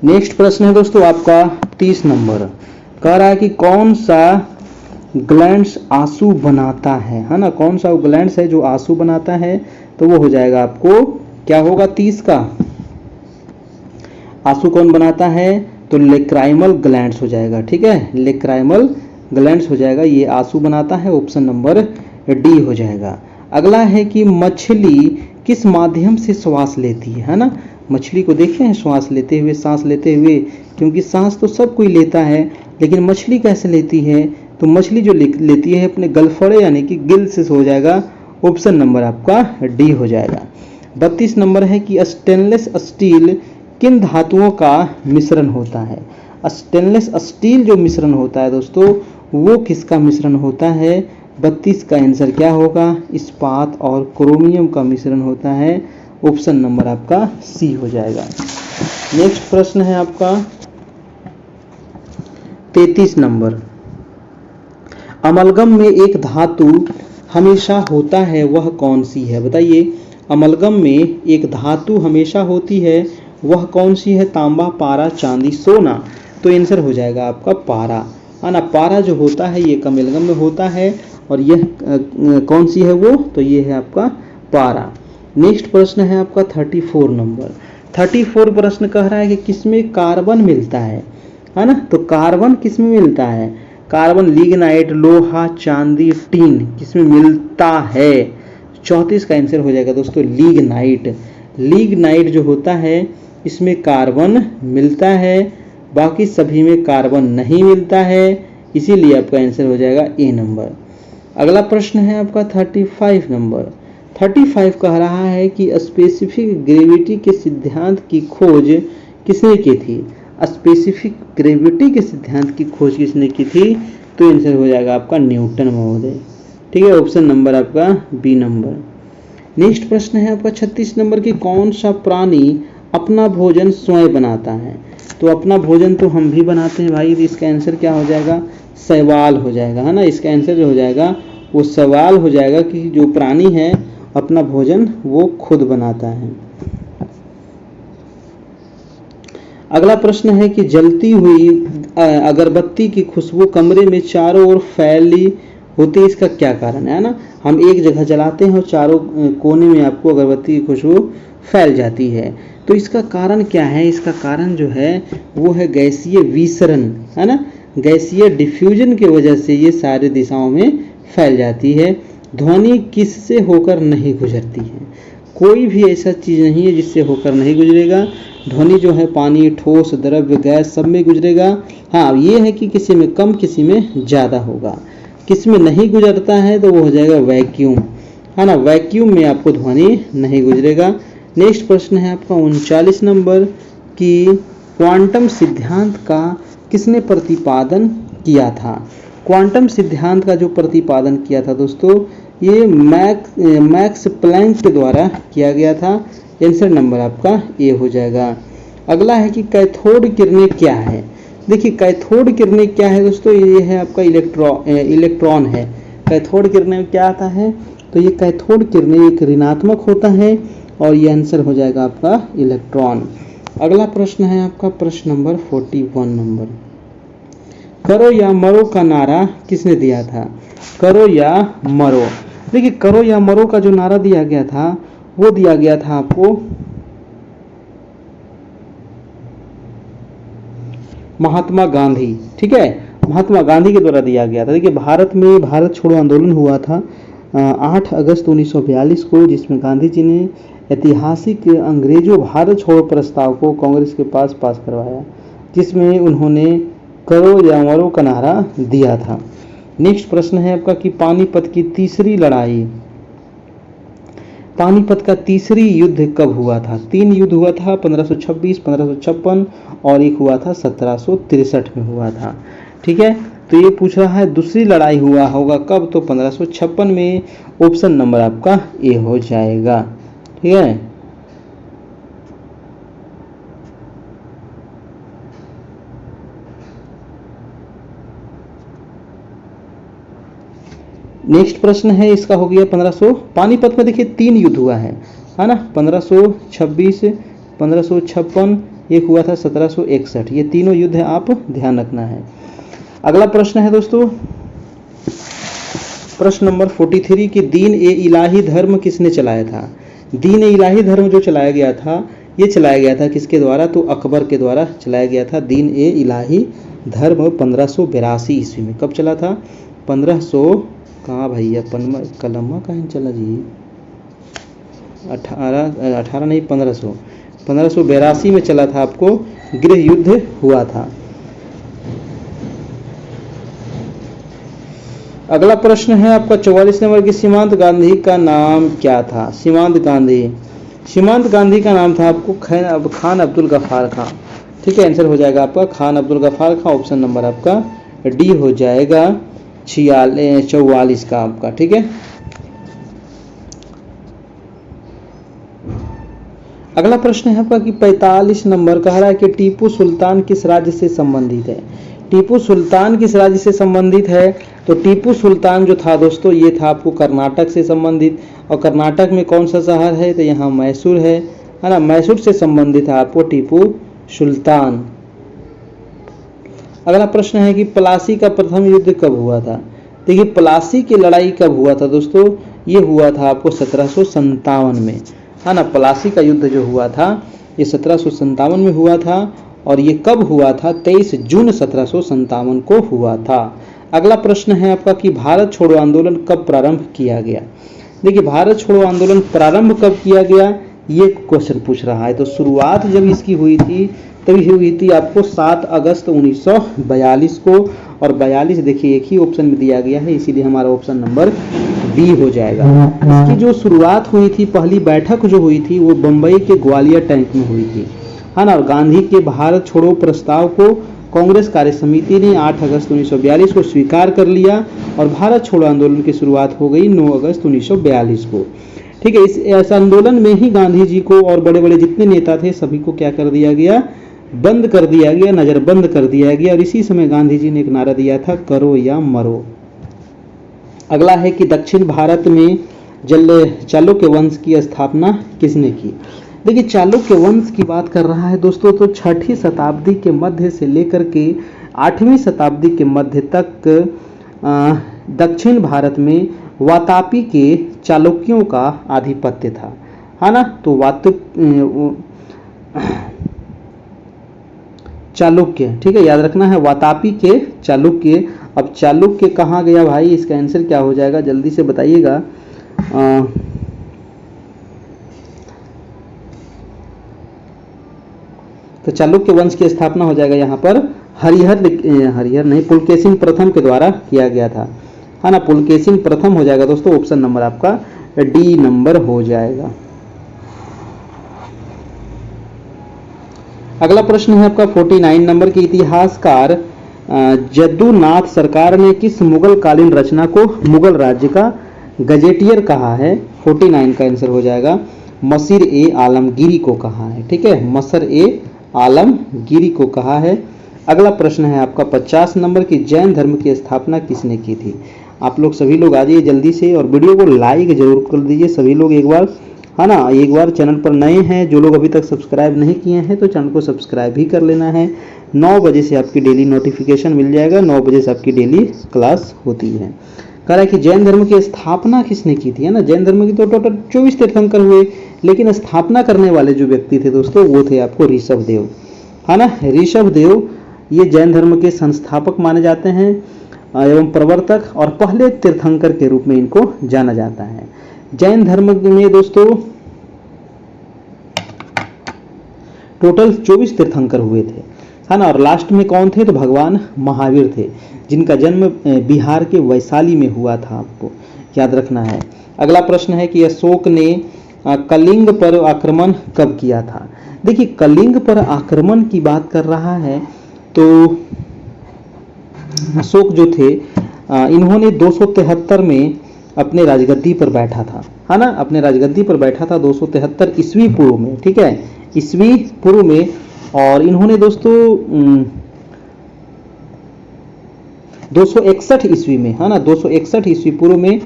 नेक्स्ट प्रश्न है दोस्तों आपका 30 नंबर। कह रहा है कि कौन सा ग्लैंड्स आंसू बनाता है ना। कौन सा ग्लैंड्स है जो आंसू बनाता है? तो वो हो जाएगा आपको, क्या होगा 30 का? आंसू कौन बनाता है? तो लेक्राइमल ग्लैंड्स हो जाएगा, ठीक है, लेक्राइमल ग्लैंड्स हो जाएगा, ये आंसू बनाता है, ऑप्शन नंबर डी हो जाएगा। अगला है कि मछली किस माध्यम से श्वास लेती है ना। मछली को देखे हैं श्वास लेते हुए, सांस लेते हुए, क्योंकि सांस तो सब कोई लेता है, लेकिन मछली कैसे लेती है? तो मछली जो लेती है अपने गलफड़े यानी कि गिल से हो जाएगा, ऑप्शन नंबर आपका डी हो जाएगा। 32 नंबर है कि स्टेनलेस स्टील किन धातुओं का मिश्रण होता है? स्टेनलेस स्टील जो मिश्रण होता है दोस्तों, वो किसका मिश्रण होता है? 32 का आंसर क्या होगा? इस्पात और क्रोमियम का मिश्रण होता है, ऑप्शन नंबर आपका सी हो जाएगा। नेक्स्ट प्रश्न है आपका 33 नंबर। अमलगम में एक धातु हमेशा होता है, वह कौन सी है? बताइए, अमलगम में एक धातु हमेशा होती है, वह कौन सी है? तांबा, पारा, चांदी, सोना। तो आंसर हो जाएगा आपका पारा, है ना। पारा जो होता है ये अमलगम में होता है, और यह कौन सी है वो? तो ये है आपका पारा। नेक्स्ट प्रश्न है आपका 34 नंबर। 34 प्रश्न कह रहा है कि किसमें कार्बन मिलता है ना। तो कार्बन किसमें मिलता है? कार्बन लिग्नाइट, लोहा, चांदी, टीन, किसमें मिलता है? 34 का आंसर हो जाएगा दोस्तों लिग्नाइट। लिग्नाइट जो होता है इसमें कार्बन मिलता है, बाकी सभी में कार्बन नहीं मिलता है, इसीलिए आपका आंसर हो जाएगा ए नंबर। अगला प्रश्न है आपका 35 नंबर। 35 कह रहा है कि स्पेसिफिक ग्रेविटी के सिद्धांत की खोज किसने की थी? स्पेसिफिक ग्रेविटी के सिद्धांत की खोज किसने की थी? तो आंसर हो जाएगा आपका न्यूटन महोदय। ठीक है, ऑप्शन नंबर आपका बी नंबर। नेक्स्ट प्रश्न है आपका 36 नंबर की कौन सा प्राणी अपना भोजन स्वयं बनाता है? तो अपना भोजन तो हम भी बनाते हैं भाई, तो इसका आंसर क्या हो जाएगा? शैवाल हो जाएगा, है ना। इसका आंसर जो हो जाएगा वो सवाल हो जाएगा कि जो प्राणी है अपना भोजन वो खुद बनाता है। अगला प्रश्न है कि जलती हुई अगरबत्ती की खुशबू कमरे में चारों ओर फैली होती है, इसका क्या कारण है ना। हम एक जगह जलाते हैं और चारों कोने में आपको अगरबत्ती की खुशबू फैल जाती है, तो इसका कारण क्या है? इसका कारण जो है वो है गैसीय विसरण, है ना। गैसीय डिफ्यूजन की वजह से ये सारी दिशाओं में फैल जाती है। ध्वनि किससे होकर नहीं गुजरती है? कोई भी ऐसा चीज नहीं है जिससे होकर नहीं गुजरेगा। ध्वनि जो है पानी, ठोस, द्रव्य, गैस सब में गुजरेगा। हाँ, ये है कि किसी में कम किसी में ज़्यादा होगा। किस में नहीं गुजरता है तो वो हो जाएगा वैक्यूम, है ना। वैक्यूम में आपको ध्वनि नहीं गुजरेगा। नेक्स्ट प्रश्न है आपका 39 नंबर कि क्वांटम सिद्धांत का किसने प्रतिपादन किया था? क्वांटम सिद्धांत का जो प्रतिपादन किया था दोस्तों, ये मैक्स प्लैंक के द्वारा किया गया था। आंसर नंबर आपका ए हो जाएगा। अगला है कि कैथोड किरणें क्या है? देखिए कैथोड किरणें क्या है दोस्तों, ये है आपका इलेक्ट्रॉन है। कैथोड किरणें क्या आता है? तो ये कैथोड किरणें एक ऋणात्मक होता है और ये आंसर हो जाएगा आपका इलेक्ट्रॉन। अगला प्रश्न है आपका प्रश्न नंबर 41 नंबर। करो या मरो का नारा किसने दिया था? करो या मरो। देखिए करो या मरो का जो नारा दिया गया था वो दिया गया था आपको महात्मा गांधी। ठीक है, महात्मा गांधी के द्वारा दिया गया था। देखिए भारत में भारत छोड़ो आंदोलन हुआ था 8 अगस्त 1942 को, जिसमें गांधी जी ने ऐतिहासिक अंग्रेजों भारत छोड़ो प्रस्ताव को कांग्रेस के पास करवाया, जिसमें उन्होंने करो या मरो का नारा दिया था। नेक्स्ट प्रश्न है आपका कि पानीपत की तीसरी लड़ाई, पानीपत का तीसरी युद्ध कब हुआ था? 3 युद्ध हुआ था, 1526, 1556 और एक हुआ था 1763 में हुआ था। ठीक है, तो ये पूछ रहा है दूसरी लड़ाई हुआ होगा कब? तो 1556 में। ऑप्शन नंबर आपका ए हो जाएगा। ठीक है, नेक्स्ट प्रश्न है इसका हो गया 1500। पानीपत में देखिए 3 युद्ध हुआ है ना। 1526, 1556, एक हुआ था 1761। ये तीनों युद्ध है, आप ध्यान रखना है। अगला प्रश्न है दोस्तों प्रश्न नंबर 43 कि दीन ए इलाही धर्म किसने चलाया था? दीन ए इलाही धर्म जो चलाया गया था, ये चलाया गया था किसके द्वारा? तो अकबर के द्वारा चलाया गया था दीन ए इलाही धर्म 1582 ईस्वी में। कब चला था? 1500 कहाँ भैया कलमा कहीं चला जी? 18 नहीं 1582 में चला था, आपको गृह युद्ध हुआ था। अगला प्रश्न है आपका 44 नंबर की सीमांत गांधी का नाम क्या था? सीमांत गांधी का नाम था आपको खान अब्दुल गफ्फार खां। ठीक है, आंसर हो जाएगा आपका खान अब्दुल गफ्फार खां। ऑप्शन नंबर आपका डी हो जाएगा 44 का आपका। ठीक है, अगला प्रश्न है आपका कि 45 नंबर कह रहा है कि टीपू सुल्तान किस राज्य से संबंधित है? टीपू सुल्तान किस राज्य से संबंधित है? तो टीपू सुल्तान जो था दोस्तों, ये था आपको कर्नाटक से संबंधित। और कर्नाटक में कौन सा शहर है? तो यहाँ मैसूर है ना। मैसूर से संबंधित है आपको टीपू सुल्तान। अगला प्रश्न है कि प्लासी का प्रथम युद्ध कब हुआ था? देखिए प्लासी की लड़ाई कब हुआ था दोस्तों? ये हुआ था आपको 1757 में, है ना। प्लासी का युद्ध जो हुआ था ये 1757 में हुआ था। और ये कब हुआ था? 23 जून 1757 को हुआ था। अगला प्रश्न है आपका कि भारत छोड़ो आंदोलन कब प्रारंभ किया गया? देखिए भारत छोड़ो आंदोलन प्रारंभ कब किया गया, ये क्वेश्चन पूछ रहा है। तो शुरुआत जब इसकी हुई थी तभी हुई थी आपको 7 अगस्त 1942 को। और 42 देखिए एक ही ऑप्शन में दिया गया है, इसीलिए हमारा ऑप्शन नंबर बी हो जाएगा। इसकी जो शुरुआत हुई थी, पहली बैठक जो हुई थी वो बम्बई के ग्वालियर टैंक में हुई थी, है ना। और गांधी के भारत छोड़ो प्रस्ताव को कांग्रेस कार्य समिति ने 8 अगस्त 1942 को स्वीकार कर लिया और भारत छोड़ो आंदोलन की शुरुआत हो गई 9 अगस्त 1942 को। ठीक है, इस आंदोलन में ही गांधी जी को और बड़े बड़े जितने नेता थे सभी को क्या कर दिया गया, बंद कर दिया गया, नजरबंद कर दिया गया। और इसी समय गांधी जी ने एक नारा दिया था, करो या मरो। अगला है कि दक्षिण भारत में चालुक्य वंश की स्थापना किसने की। देखिए चालुक्य वंश की बात कर रहा है दोस्तों, तो 6ठी शताब्दी के मध्य से लेकर के 8वीं शताब्दी के मध्य तक दक्षिण भारत में वातापी के चालुक्यों का आधिपत्य था, है ना। तो चालुक्य, ठीक है, याद रखना है, वातापी के चालुक्य। अब चालुक्य कहाँ गया भाई, इसका आंसर क्या हो जाएगा, जल्दी से बताइएगा। तो चालुक्य वंश की स्थापना हो जाएगा यहाँ पर हरिहर नहीं, पुलकेशिन प्रथम के द्वारा किया गया था, है ना। पुलकेशिन प्रथम हो जाएगा दोस्तों, ऑप्शन नंबर आपका डी नंबर हो जाएगा। अगला प्रश्न है आपका 49 नंबर के इतिहासकार जद्दूनाथ सरकार ने किस मुगल कालीन रचना को मुगल राज्य का गजेटियर कहा है। 49 का आंसर हो जाएगा मसीर ए आलमगीरी को कहा है। ठीक है, मसर ए आलमगीरी को कहा है। अगला प्रश्न है आपका 50 नंबर की जैन धर्म की स्थापना किसने की थी। आप लोग सभी लोग आ जाइए जल्दी से और वीडियो को लाइक जरूर कर दीजिए सभी लोग एक बार, है ना। एक बार चैनल पर नए हैं, जो लोग अभी तक सब्सक्राइब नहीं किए हैं तो चैनल को सब्सक्राइब भी कर लेना है। 9 बजे से आपकी डेली नोटिफिकेशन मिल जाएगा, 9 बजे से आपकी डेली क्लास होती है। कह रहा है कि जैन धर्म की स्थापना किसने की थी, है ना। जैन धर्म की तो टोटल 24 तीर्थंकर हुए, लेकिन स्थापना करने वाले जो व्यक्ति थे दोस्तों वो थे आपको ऋषभ देव, है ना। ऋषभ देव ये जैन धर्म के संस्थापक माने जाते हैं एवं प्रवर्तक, और पहले तीर्थंकर के रूप में इनको जाना जाता है। जैन धर्म में दोस्तों टोटल 24 तीर्थंकर हुए थे, है ना। और लास्ट में कौन थे, तो भगवान महावीर थे, जिनका जन्म बिहार के वैशाली में हुआ था, आपको याद रखना है। अगला प्रश्न है कि अशोक ने कलिंग पर आक्रमण कब किया था। देखिए कलिंग पर आक्रमण की बात कर रहा है तो अशोक जो थे इन्होंने 273 में अपने राजगद्दी पर बैठा था, है ना। अपने राजगद्दी पर बैठा था 273 ईस्वी पूर्व में, ठीक है, ईस्वी पूर्व में। और इन्होंने दोस्तों 261 ईस्वी में, है ना, 261 ईस्वी पूर्व में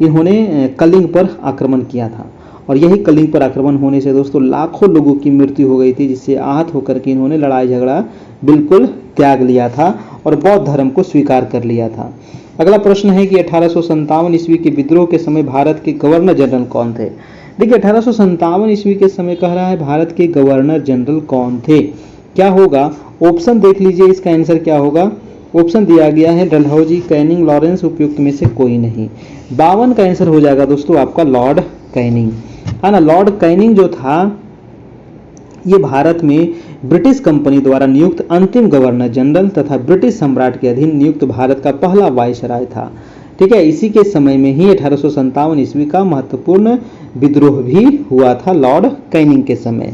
इन्होंने कलिंग पर आक्रमण किया था। और यही कलिंग पर आक्रमण होने से दोस्तों लाखों लोगों की मृत्यु हो गई थी, जिससे आहत होकर के इन्होंने लड़ाई झगड़ा बिल्कुल त्याग लिया था और बौद्ध धर्म को स्वीकार कर लिया था। अगला प्रश्न है कि 1857 ईस्वी के विद्रोह के समय भारत के गवर्नर जनरल कौन थे। देखिए 1857 ईस्वी के समय कह रहा है भारत के गवर्नर जनरल कौन थे, क्या होगा, ऑप्शन देख लीजिए, इसका आंसर क्या होगा। ऑप्शन दिया गया है डलहौजी, कैनिंग, लॉरेंस, उपयुक्त में से कोई नहीं। 52 का आंसर हो जाएगा दोस्तों आपका लॉर्ड कैनिंग, है ना। लॉर्ड कैनिंग जो था ये भारत में ब्रिटिश कंपनी द्वारा नियुक्त अंतिम गवर्नर जनरल तथा ब्रिटिश सम्राट के अधीन नियुक्त भारत का पहला वायसराय था। ठीक है, इसी के समय में ही 1857 ईस्वी का महत्वपूर्ण विद्रोह भी हुआ था लॉर्ड कैनिंग के समय।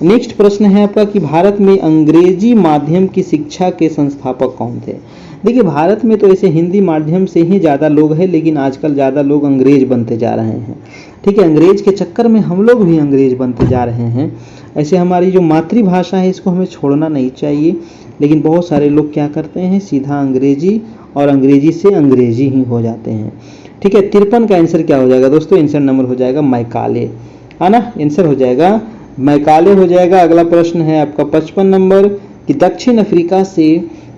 नेक्स्ट प्रश्न है आपका कि भारत में अंग्रेजी माध्यम की शिक्षा के संस्थापक कौन थे। देखिए भारत में तो ऐसे हिंदी माध्यम से ही ज़्यादा लोग हैं, लेकिन आजकल ज़्यादा लोग अंग्रेज बनते जा रहे हैं। ठीक है, अंग्रेज के चक्कर में हम लोग भी अंग्रेज बनते जा रहे हैं। ऐसे हमारी जो मातृभाषा है इसको हमें छोड़ना नहीं चाहिए, लेकिन बहुत सारे लोग क्या करते हैं, सीधा अंग्रेजी और अंग्रेजी से अंग्रेजी ही हो जाते हैं। ठीक है, 53 का आंसर क्या हो जाएगा दोस्तों, आंसर नंबर हो जाएगा मैकाले, है ना, आंसर हो जाएगा मैकाले हो जाएगा। अगला प्रश्न है आपका 55 नंबर कि दक्षिण अफ्रीका से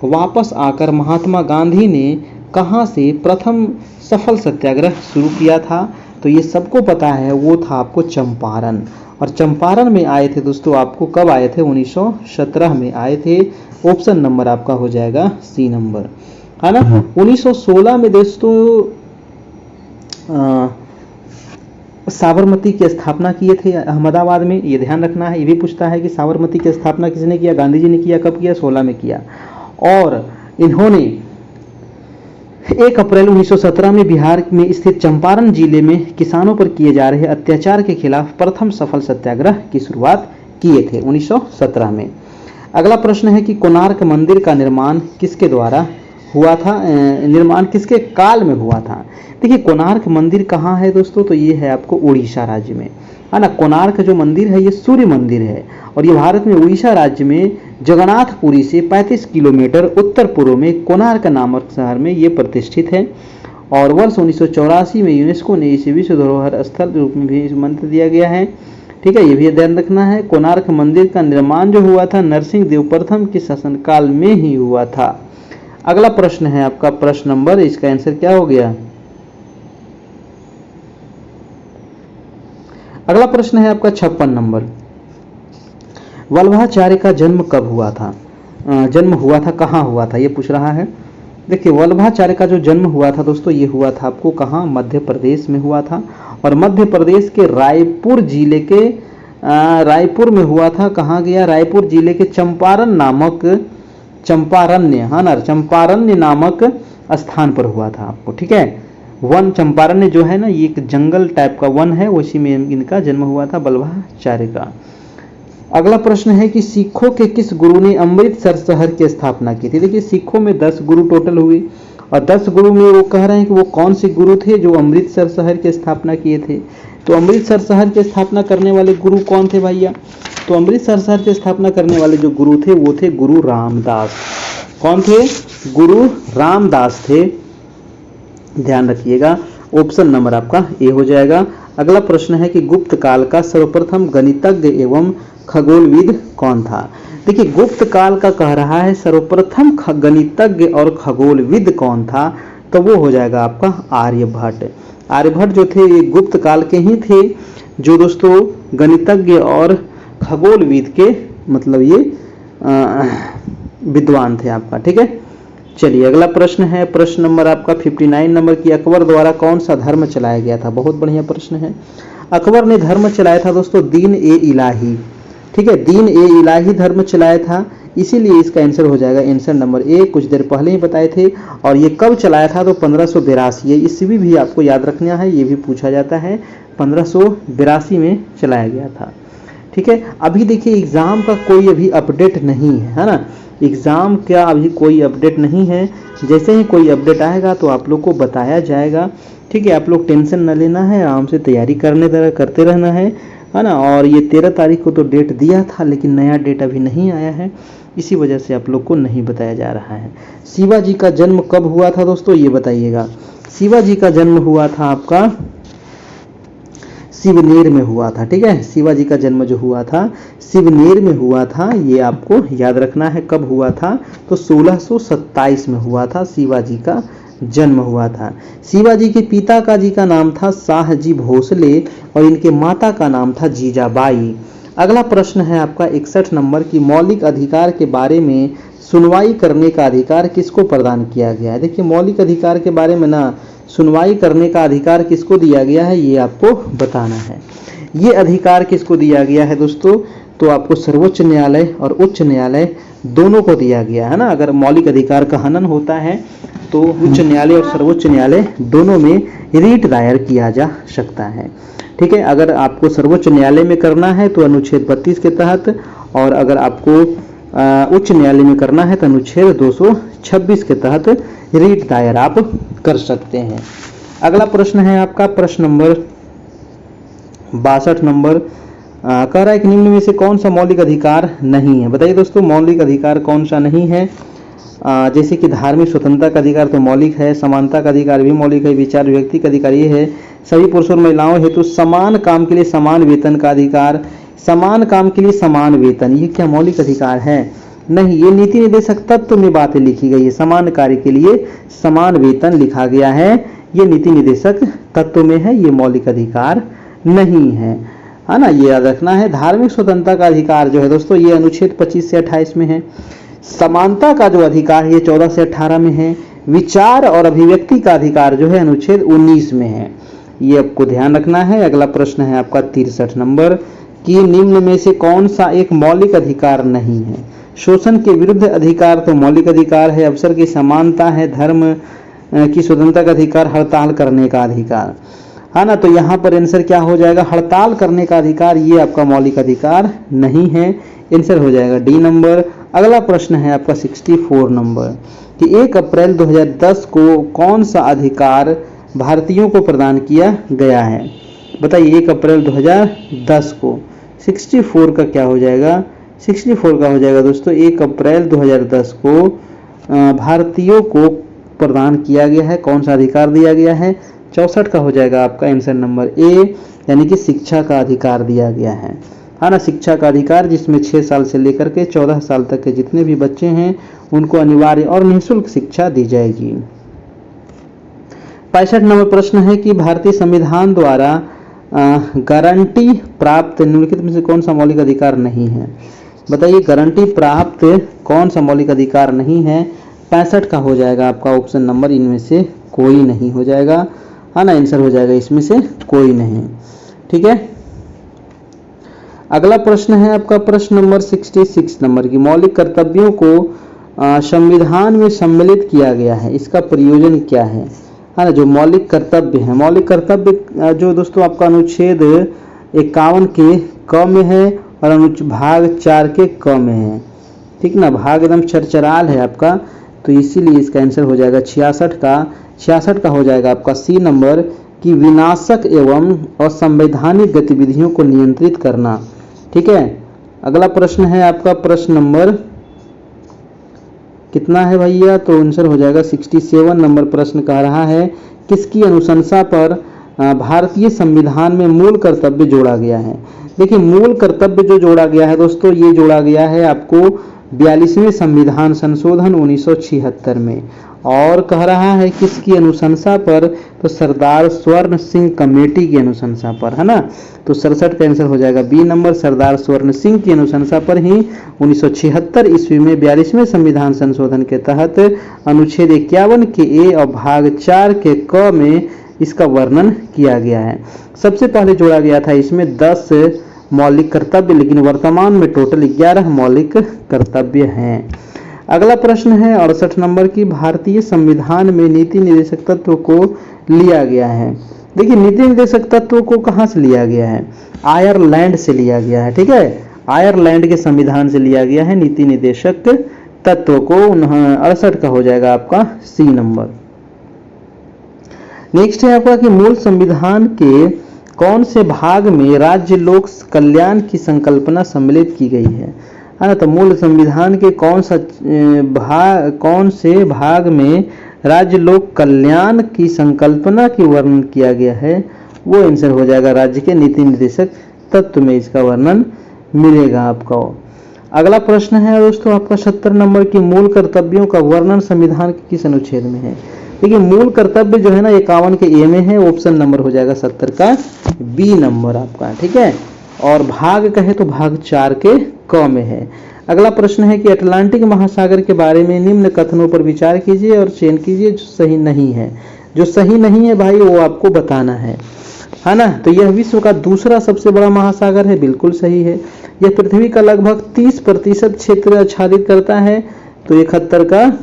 वापस आकर महात्मा गांधी ने कहां से प्रथम सफल सत्याग्रह शुरू किया था। तो ये सबको पता है, वो था आपको चंपारण। और चंपारण में आए थे दोस्तों, आपको कब आए थे, 1917 में आए थे। ऑप्शन नंबर आपका हो जाएगा सी नंबर, है ना। 1916 में दोस्तों साबरमती की स्थापना किए थे अहमदाबाद में, ये ध्यान रखना है। ये भी पूछता है कि साबरमती की स्थापना किसने किया, गांधी जी ने किया। कब किया, 16 में किया। और इन्होंने 1 अप्रैल 1917 में बिहार में स्थित चंपारण जिले में किसानों पर किए जा रहे अत्याचार के खिलाफ प्रथम सफल सत्याग्रह की शुरुआत किए थे 1917 में। अगला प्रश्न है कि कोणार्क मंदिर का निर्माण किसके द्वारा हुआ था, निर्माण किसके काल में हुआ था। देखिए कोणार्क मंदिर कहाँ है दोस्तों, तो ये है आपको उड़ीसा राज्य में, है ना। कोणार्क जो मंदिर है ये सूर्य मंदिर है और ये भारत में उड़ीसा राज्य में जगन्नाथपुरी से 35 किलोमीटर उत्तर पूर्व में कोणार्क नामक शहर में ये प्रतिष्ठित है। और वर्ष 1984 में यूनेस्को ने इसे विश्व धरोहर स्थल रूप में भी मंत्र दिया गया है। ठीक है, ये भी ध्यान रखना है। कोणार्क मंदिर का निर्माण जो हुआ था नरसिंह देव प्रथम के शासनकाल में ही हुआ था। अगला प्रश्न है आपका प्रश्न नंबर, इसका आंसर क्या हो गया, अगला प्रश्न है आपका 56 नंबर। वल्लभाचार्य का जन्म कब हुआ था, जन्म हुआ था कहाँ हुआ था, ये पूछ रहा है। देखिए वल्लभाचार्य का जो जन्म हुआ था दोस्तों ये हुआ था आपको कहाँ, मध्य प्रदेश में हुआ था। और मध्य प्रदेश के रायपुर जिले के रायपुर में हुआ था। कहाँ गया, रायपुर जिले के चंपारण्य नामक स्थान पर हुआ था आपको। ठीक है, वन चंपारण्य जो है ना ये एक जंगल टाइप का वन है, उसी में इनका जन्म हुआ था वल्लभाचार्य का। अगला प्रश्न है कि सिखों के किस गुरु ने अमृतसर शहर की स्थापना की थी। देखिए सिखों में 10 गुरु टोटल हुए और 10 गुरु में वो कह रहे हैं कि वो कौन से गुरु थे जो अमृतसर शहर की स्थापना किए थे। तो अमृतसर शहर की स्थापना करने वाले गुरु कौन थे भैया, तो अमृतसर शहर की स्थापना करने वाले जो गुरु थे वो थे गुरु रामदास। कौन थे, गुरु रामदास थे, ध्यान रखिएगा। ऑप्शन नंबर आपका ए हो जाएगा। अगला प्रश्न है कि गुप्त काल का सर्वप्रथम गणितज्ञ एवं खगोलविद कौन था। देखिए गुप्त काल का कह रहा है सर्वप्रथम गणितज्ञ और खगोलविद कौन था, तो वो हो जाएगा आपका आर्यभट्ट। आर्यभट्ट जो थे ये गुप्त काल के ही थे, जो दोस्तों गणितज्ञ और खगोलविद के मतलब ये विद्वान थे आपका। ठीक है, चलिए अगला प्रश्न है प्रश्न नंबर आपका 59 नंबर की अकबर द्वारा कौन सा धर्म चलाया गया था। बहुत बढ़िया प्रश्न है। अकबर ने धर्म चलाया था दोस्तों दीन ए इलाही। ठीक है, दीन ए इलाही धर्म चलाया था, इसीलिए इसका आंसर हो जाएगा आंसर नंबर ए। कुछ देर पहले ही बताए थे। और ये कब चलाया था, तो 1582 ईस्वी भी आपको याद रखना है, ये भी पूछा जाता है। 1582 में चलाया गया था। ठीक है, अभी देखिए एग्जाम का कोई अभी अपडेट नहीं है ना, एग्जाम का अभी कोई अपडेट नहीं है। जैसे ही कोई अपडेट आएगा तो आप लोग को बताया जाएगा। ठीक है, आप लोग टेंशन न लेना है, आराम से तैयारी करते रहना है ना। और ये 13 तारीख को तो डेट दिया था, लेकिन नया डेट अभी नहीं आया है, इसी वजह से आप लोग को नहीं बताया जा रहा है। शिवाजी का जन्म कब हुआ था दोस्तों, ये बताइएगा। शिवाजी का जन्म हुआ था आपका शिवनेर में हुआ था। ठीक है, शिवाजी का जन्म जो हुआ था शिवनेर में हुआ था, ये आपको याद रखना है। कब हुआ था, तो 1627 में हुआ था, शिवाजी का जन्म हुआ था। शिवाजी के पिता का जी का नाम था शाहजी भोसले और इनके माता का नाम था जीजाबाई। अगला प्रश्न है आपका 61 नंबर की मौलिक अधिकार के बारे में सुनवाई करने का अधिकार किसको प्रदान किया गया है। देखिए मौलिक अधिकार के बारे में ना सुनवाई करने का अधिकार किसको दिया गया है, ये आपको बताना है। ये अधिकार किसको दिया गया है दोस्तों, तो आपको सर्वोच्च न्यायालय और उच्च न्यायालय दोनों को दिया गया है ना। अगर मौलिक अधिकार का हनन होता है तो उच्च न्यायालय और सर्वोच्च न्यायालय दोनों में रीट दायर किया जा सकता है। ठीक है, अगर आपको सर्वोच्च न्यायालय में करना है तो अनुच्छेद 32 के तहत, और अगर आपको उच्च न्यायालय में करना है तो अनुच्छेद 226 के तहत रीट दायर आप कर सकते हैं। अगला प्रश्न है आपका प्रश्न नंबर 62 नंबर। कह रहा है कि निम्न में से कौन सा मौलिक अधिकार नहीं है। बताइए दोस्तों मौलिक अधिकार कौन सा नहीं है। जैसे कि धार्मिक स्वतंत्रता का अधिकार तो मौलिक है, समानता का अधिकार भी मौलिक है, विचार व्यक्ति का अधिकार ये है, सभी पुरुषों और महिलाओं हेतु समान काम के लिए समान वेतन का अधिकार, समान काम के लिए समान वेतन, ये क्या मौलिक अधिकार है? नहीं, ये नीति निर्देशक तत्व में बातें लिखी गई है। समान कार्य के लिए समान वेतन लिखा गया है, ये नीति निर्देशक तत्व में है, ये मौलिक अधिकार नहीं है ना, ये याद रखना है। धार्मिक स्वतंत्रता का अधिकार जो है दोस्तों ये अनुच्छेद 25 से 28 में है। समानता का जो अधिकार है ये 14 से 18 में है। विचार और अभिव्यक्ति का अधिकार जो है अनुच्छेद 19 में है। ये आपको ध्यान रखना है। अगला प्रश्न है आपका 63 नंबर कि निम्न में से कौन सा एक मौलिक अधिकार नहीं है। शोषण के विरुद्ध अधिकार तो मौलिक अधिकार है, अवसर की समानता है, धर्म की स्वतंत्रता का अधिकार, हड़ताल करने का अधिकार, है ना। तो यहाँ पर आंसर क्या हो जाएगा, हड़ताल करने का अधिकार, ये आपका मौलिक अधिकार नहीं है, आंसर हो जाएगा डी नंबर। अगला प्रश्न है आपका 64 नंबर कि 1 अप्रैल 2010 को कौन सा अधिकार भारतीयों को प्रदान किया गया है। बताइए 1 अप्रैल 2010 को, 64 का क्या हो जाएगा, 64 का हो जाएगा दोस्तों 1 अप्रैल 2010 को भारतीयों को प्रदान किया गया है, कौन सा अधिकार दिया गया है, 64 का हो जाएगा आपका आंसर नंबर ए, यानी कि शिक्षा का अधिकार दिया गया है ना। शिक्षा का अधिकार जिसमें 6 साल से लेकर के 14 साल तक के जितने भी बच्चे हैं उनको अनिवार्य और निःशुल्क शिक्षा दी जाएगी। 65 नंबर प्रश्न है कि भारतीय संविधान द्वारा गारंटी प्राप्त निम्नलिखित में से कौन सा मौलिक अधिकार नहीं है। बताइए गारंटी प्राप्त कौन सा मौलिक अधिकार नहीं है। 65 का हो जाएगा आपका ऑप्शन नंबर इनमें से कोई नहीं हो जाएगा, है ना। आंसर हो जाएगा इसमें से कोई नहीं, ठीक है। अगला प्रश्न है आपका प्रश्न नंबर 66 नंबर की मौलिक कर्तव्यों को संविधान में सम्मिलित किया गया है, इसका प्रयोजन क्या है ना। जो मौलिक कर्तव्य है, मौलिक कर्तव्य जो दोस्तों आपका अनुच्छेद 51 के क में है और अनुच्छेद भाग 4 के क में है, ठीक ना। भाग एकदम चरचराल है आपका, तो इसीलिए इसका आंसर हो जाएगा 66 का हो जाएगा आपका सी नंबर कि विनाशक एवं असंवैधानिक गतिविधियों को नियंत्रित करना, ठीक है। अगला प्रश्न है आपका प्रश्न नंबर कितना है भैया, तो आंसर हो जाएगा 67 नंबर प्रश्न कह रहा है किसकी अनुशंसा पर भारतीय संविधान में मूल कर्तव्य जोड़ा गया है। देखिए मूल कर्तव्य जो जोड़ा गया है दोस्तों, ये जोड़ा गया है आपको 42वें संविधान संशोधन 1976 में, और कह रहा है किसकी अनुशंसा पर, तो सरदार स्वर्ण सिंह कमेटी की अनुशंसा पर, है ना। तो 67 का आंसर हो जाएगा बी नंबर, सरदार स्वर्ण सिंह की अनुशंसा पर ही 1976 ईस्वी में 42वें संविधान संशोधन के तहत अनुच्छेद 51 के ए और भाग 4 के क में इसका वर्णन किया गया है। सबसे पहले जोड़ा गया था इसमें 10 मौलिक कर्तव्य, लेकिन वर्तमान में टोटल 11 मौलिक कर्तव्य हैं। अगला प्रश्न है 68 नंबर की भारतीय संविधान में नीति निर्देशक तत्व को लिया गया है। देखिए नीति निर्देशक तत्व को कहाँ से लिया गया है, आयरलैंड से लिया गया है, ठीक है। आयरलैंड के संविधान से लिया गया है नीति निर्देशक तत्व को। 68 का हो जाएगा आपका सी नंबर। नेक्स्ट है आपका कि मूल संविधान के कौन से भाग में राज्य लोक कल्याण की संकल्पना सम्मिलित की गई है ना। तो मूल संविधान के कौन से भाग में राज्य लोक कल्याण की संकल्पना की वर्णन किया गया है, वो आंसर हो जाएगा राज्य के नीति निर्देशक तत्व में इसका वर्णन मिलेगा आपको। अगला प्रश्न है दोस्तों आपका 70 नंबर की मूल कर्तव्यों का वर्णन संविधान के किस अनुच्छेद में है। देखिए मूल कर्तव्य जो है ना 51 के ए में है, ऑप्शन नंबर हो जाएगा 70 का बी नंबर आपका, ठीक है। और भाग कहे तो भाग 4 के क में है। अगला प्रश्न है कि अटलांटिक महासागर के बारे में निम्न कथनों पर विचार कीजिए और चयन कीजिए जो सही नहीं है। जो सही नहीं है भाई वो आपको बताना है ना। तो यह विश्व का दूसरा सबसे बड़ा महासागर है, बिल्कुल सही है। यह पृथ्वी का लगभग 30% क्षेत्र आच्छादित करता है, तो 71 का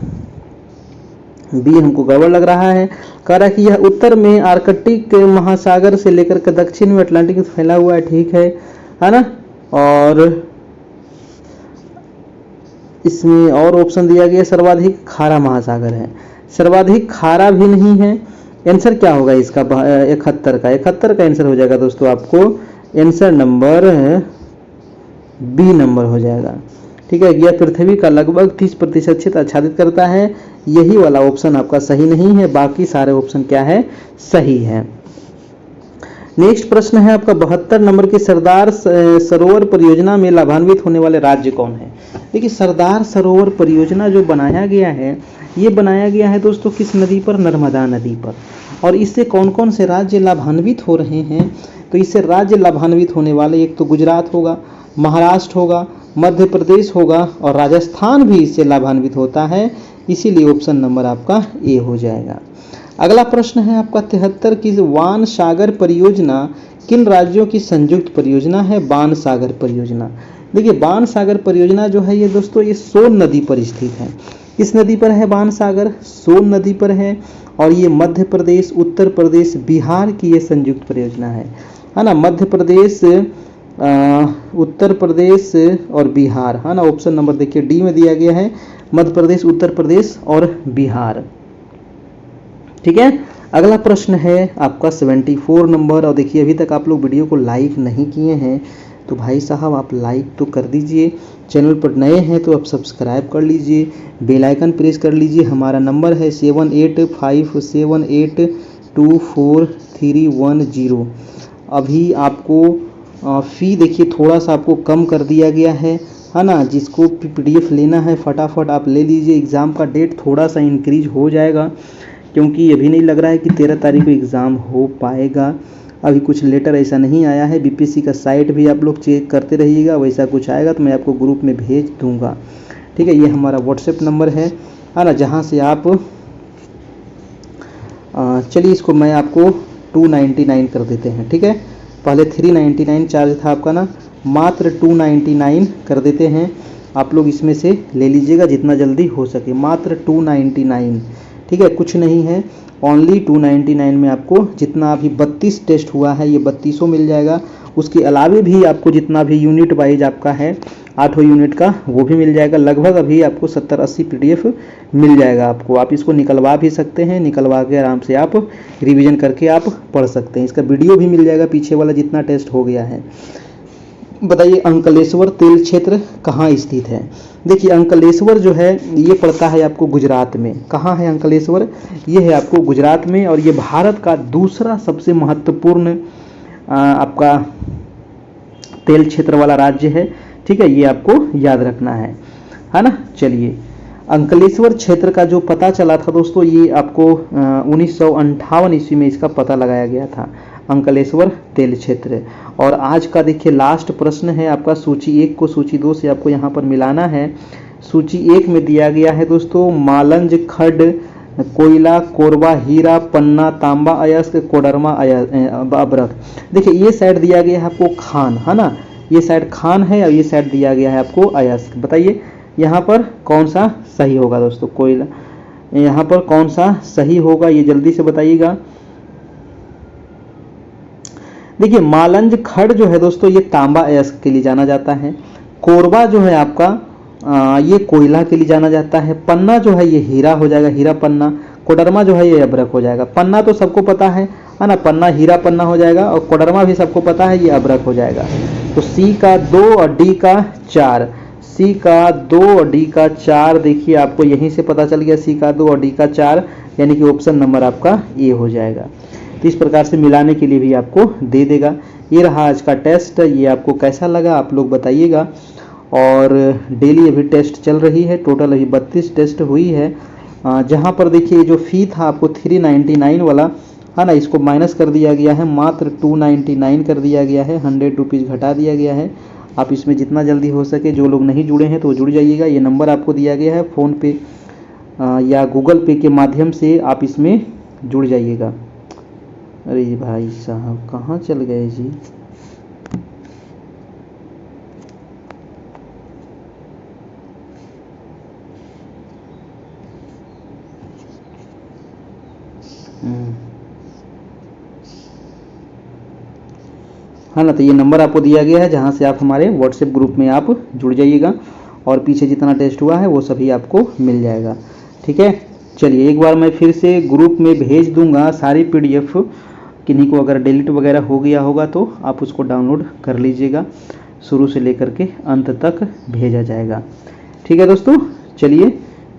बी हमको गड़बड़ लग रहा है। कह रहा है कि यह उत्तर में आर्कटिक महासागर से लेकर के दक्षिण में अटलांटिक में फैला हुआ है, ठीक है ना। और इसमें और ऑप्शन दिया गया सर्वाधिक खारा महासागर है, सर्वाधिक खारा भी नहीं है। आंसर क्या होगा इसका 71 का आंसर हो जाएगा दोस्तों आपको आंसर नंबर बी नंबर हो जाएगा, ठीक है। यह पृथ्वी का लगभग 30% क्षेत्र आच्छादित करता है, यही वाला ऑप्शन आपका सही नहीं है, बाकी सारे ऑप्शन क्या है सही है। नेक्स्ट प्रश्न है आपका 72 नंबर की सरदार सरोवर परियोजना में लाभान्वित होने वाले राज्य कौन है। देखिए सरदार सरोवर परियोजना जो बनाया गया है, ये बनाया गया है दोस्तों किस नदी पर, नर्मदा नदी पर। और इससे कौन कौन से राज्य लाभान्वित हो रहे हैं, तो इससे राज्य लाभान्वित होने वाले एक तो गुजरात होगा, महाराष्ट्र होगा, मध्य प्रदेश होगा और राजस्थान भी इससे लाभान्वित होता है, इसीलिए ऑप्शन नंबर आपका ए हो जाएगा। अगला प्रश्न है आपका 73 की, वान सागर परियोजना किन राज्यों की संयुक्त परियोजना है? बाण सागर परियोजना। देखिए बाण सागर परियोजना जो है ये दोस्तों ये सोन नदी पर स्थित है। किस नदी पर है बाण सागर? सोन नदी पर है। और ये मध्य प्रदेश, उत्तर प्रदेश, बिहार की ये संयुक्त परियोजना है ना। मध्य प्रदेश, उत्तर प्रदेश और बिहार, है ना। ऑप्शन नंबर देखिए डी में दिया गया है, मध्य प्रदेश, उत्तर प्रदेश और बिहार। ठीक है। अगला प्रश्न है आपका 74 नंबर। और देखिए अभी तक आप लोग वीडियो को लाइक नहीं किए हैं तो भाई साहब आप लाइक तो कर दीजिए। चैनल पर नए हैं तो आप सब्सक्राइब कर लीजिए, बेल आइकन प्रेस कर लीजिए। हमारा नंबर है 7857824310। अभी आपको फ़ी देखिए थोड़ा सा आपको कम कर दिया गया है ना। जिसको PDF लेना है फटाफट आप ले लीजिए। एग्ज़ाम का डेट थोड़ा सा इंक्रीज हो जाएगा क्योंकि अभी नहीं लग रहा है कि 13 तारीख को एग्ज़ाम हो पाएगा। अभी कुछ लेटर ऐसा नहीं आया है। BPSC का साइट भी आप लोग चेक करते रहिएगा, वैसा कुछ आएगा तो मैं आपको ग्रुप में भेज दूंगा। ठीक है, ये हमारा व्हाट्सएप नंबर है ना, जहाँ से आप चलिए इसको मैं आपको 299 कर देते हैं। ठीक है, पहले 399 चार्ज था आपका ना, मात्र 299 कर देते हैं। आप लोग इसमें से ले लीजिएगा जितना जल्दी हो सके, मात्र 299। ठीक है, कुछ नहीं है, ओनली 299 में आपको जितना अभी 32 टेस्ट हुआ है ये 3200 मिल जाएगा। उसके अलावे भी आपको जितना भी यूनिट वाइज आपका है 8 यूनिट का वो भी मिल जाएगा। लगभग अभी आपको 70-80 PDF मिल जाएगा आपको। आप इसको निकलवा भी सकते हैं, निकलवा के आराम से आप रिवीजन करके आप पढ़ सकते हैं। इसका वीडियो भी मिल जाएगा पीछे वाला जितना टेस्ट हो गया है। बताइए अंकलेश्वर तेल क्षेत्र कहाँ स्थित है? देखिए अंकलेश्वर जो है ये पड़ता है आपको गुजरात में। कहाँ है अंकलेश्वर? ये है आपको गुजरात में और ये भारत का दूसरा सबसे महत्वपूर्ण आपका तेल क्षेत्र वाला राज्य है। ठीक है, ये आपको याद रखना है ना। चलिए अंकलेश्वर क्षेत्र का जो पता चला था दोस्तों, ये आपको 1958 ईस्वी में इसका पता लगाया गया था, अंकलेश्वर तेल क्षेत्र। और आज का देखिए लास्ट प्रश्न है आपका सूची 1 को सूची 2 से आपको यहाँ पर मिलाना है। सूची 1 में दिया गया है दोस्तों मालंज, खड, कोयला, कोरबा, हीरा, पन्ना, तांबा अयस्क, कोडरमा अब्रक। देखिए ये साइड दिया गया है आपको खान, है ना, ये साइड खान है और ये साइड दिया गया है आपको अयस्क। बताइए यहाँ पर कौन सा सही होगा दोस्तों? कोयला, यहाँ पर कौन सा सही होगा ये जल्दी से बताइएगा। देखिए मालंज खड़ जो है दोस्तों ये तांबा अयस्क के लिए जाना जाता है। कोरबा जो है आपका ये कोयला के लिए जाना जाता है। पन्ना जो है ये हीरा हो जाएगा, हीरा पन्ना। कोडरमा जो है ये अब्रक हो जाएगा। पन्ना तो सबको पता है ना, पन्ना हीरा पन्ना हो जाएगा और कोडरमा भी सबको पता है ये अब्रक हो जाएगा। तो C का 2 और D का 4, C का 2 और D का 4 देखिए आपको यहीं से पता चल गया, C का 2 और D का 4 यानी कि ऑप्शन नंबर आपका A हो जाएगा। तो इस प्रकार से मिलाने के लिए भी आपको दे देगा। ये रहा आज का टेस्ट, ये आपको कैसा लगा आप लोग बताइएगा। और डेली अभी टेस्ट चल रही है, टोटल अभी 32 टेस्ट हुई है। जहाँ पर देखिए जो फ़ी था आपको 399 वाला है ना, इसको माइनस कर दिया गया है, मात्र 299 कर दिया गया है, 100 रुपीज़ घटा दिया गया है। आप इसमें जितना जल्दी हो सके, जो लोग नहीं जुड़े हैं तो जुड़ जाइएगा। ये नंबर आपको दिया गया है, फ़ोन पे या गूगल पे के माध्यम से आप इसमें जुड़ जाइएगा। अरे भाई साहब कहाँ चल गए जी? हाँ ना, तो ये नंबर आपको दिया गया है जहाँ से आप हमारे व्हाट्सएप ग्रुप में आप जुड़ जाइएगा और पीछे जितना टेस्ट हुआ है वो सभी आपको मिल जाएगा। ठीक है, चलिए एक बार मैं फिर से ग्रुप में भेज दूंगा सारी PDF। किन्हीं को अगर डिलीट वगैरह हो गया होगा तो आप उसको डाउनलोड कर लीजिएगा, शुरू से लेकर के अंत तक भेजा जाएगा। ठीक है दोस्तों, चलिए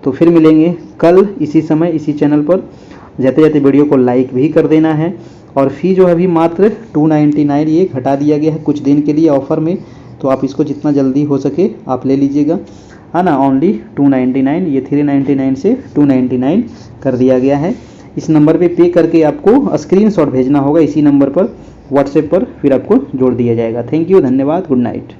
तो फिर मिलेंगे कल इसी समय इसी चैनल पर। जाते जाते वीडियो को लाइक भी कर देना है। और फ़ी जो है अभी मात्र 299 ये घटा दिया गया है कुछ दिन के लिए ऑफ़र में, तो आप इसको जितना जल्दी हो सके आप ले लीजिएगा, है ना। ओनली 299, ये 399 से 299 कर दिया गया है। इस नंबर पे करके आपको स्क्रीनशॉट भेजना होगा इसी नंबर पर व्हाट्सएप पर, फिर आपको जोड़ दिया जाएगा। थैंक यू, धन्यवाद, गुड नाइट।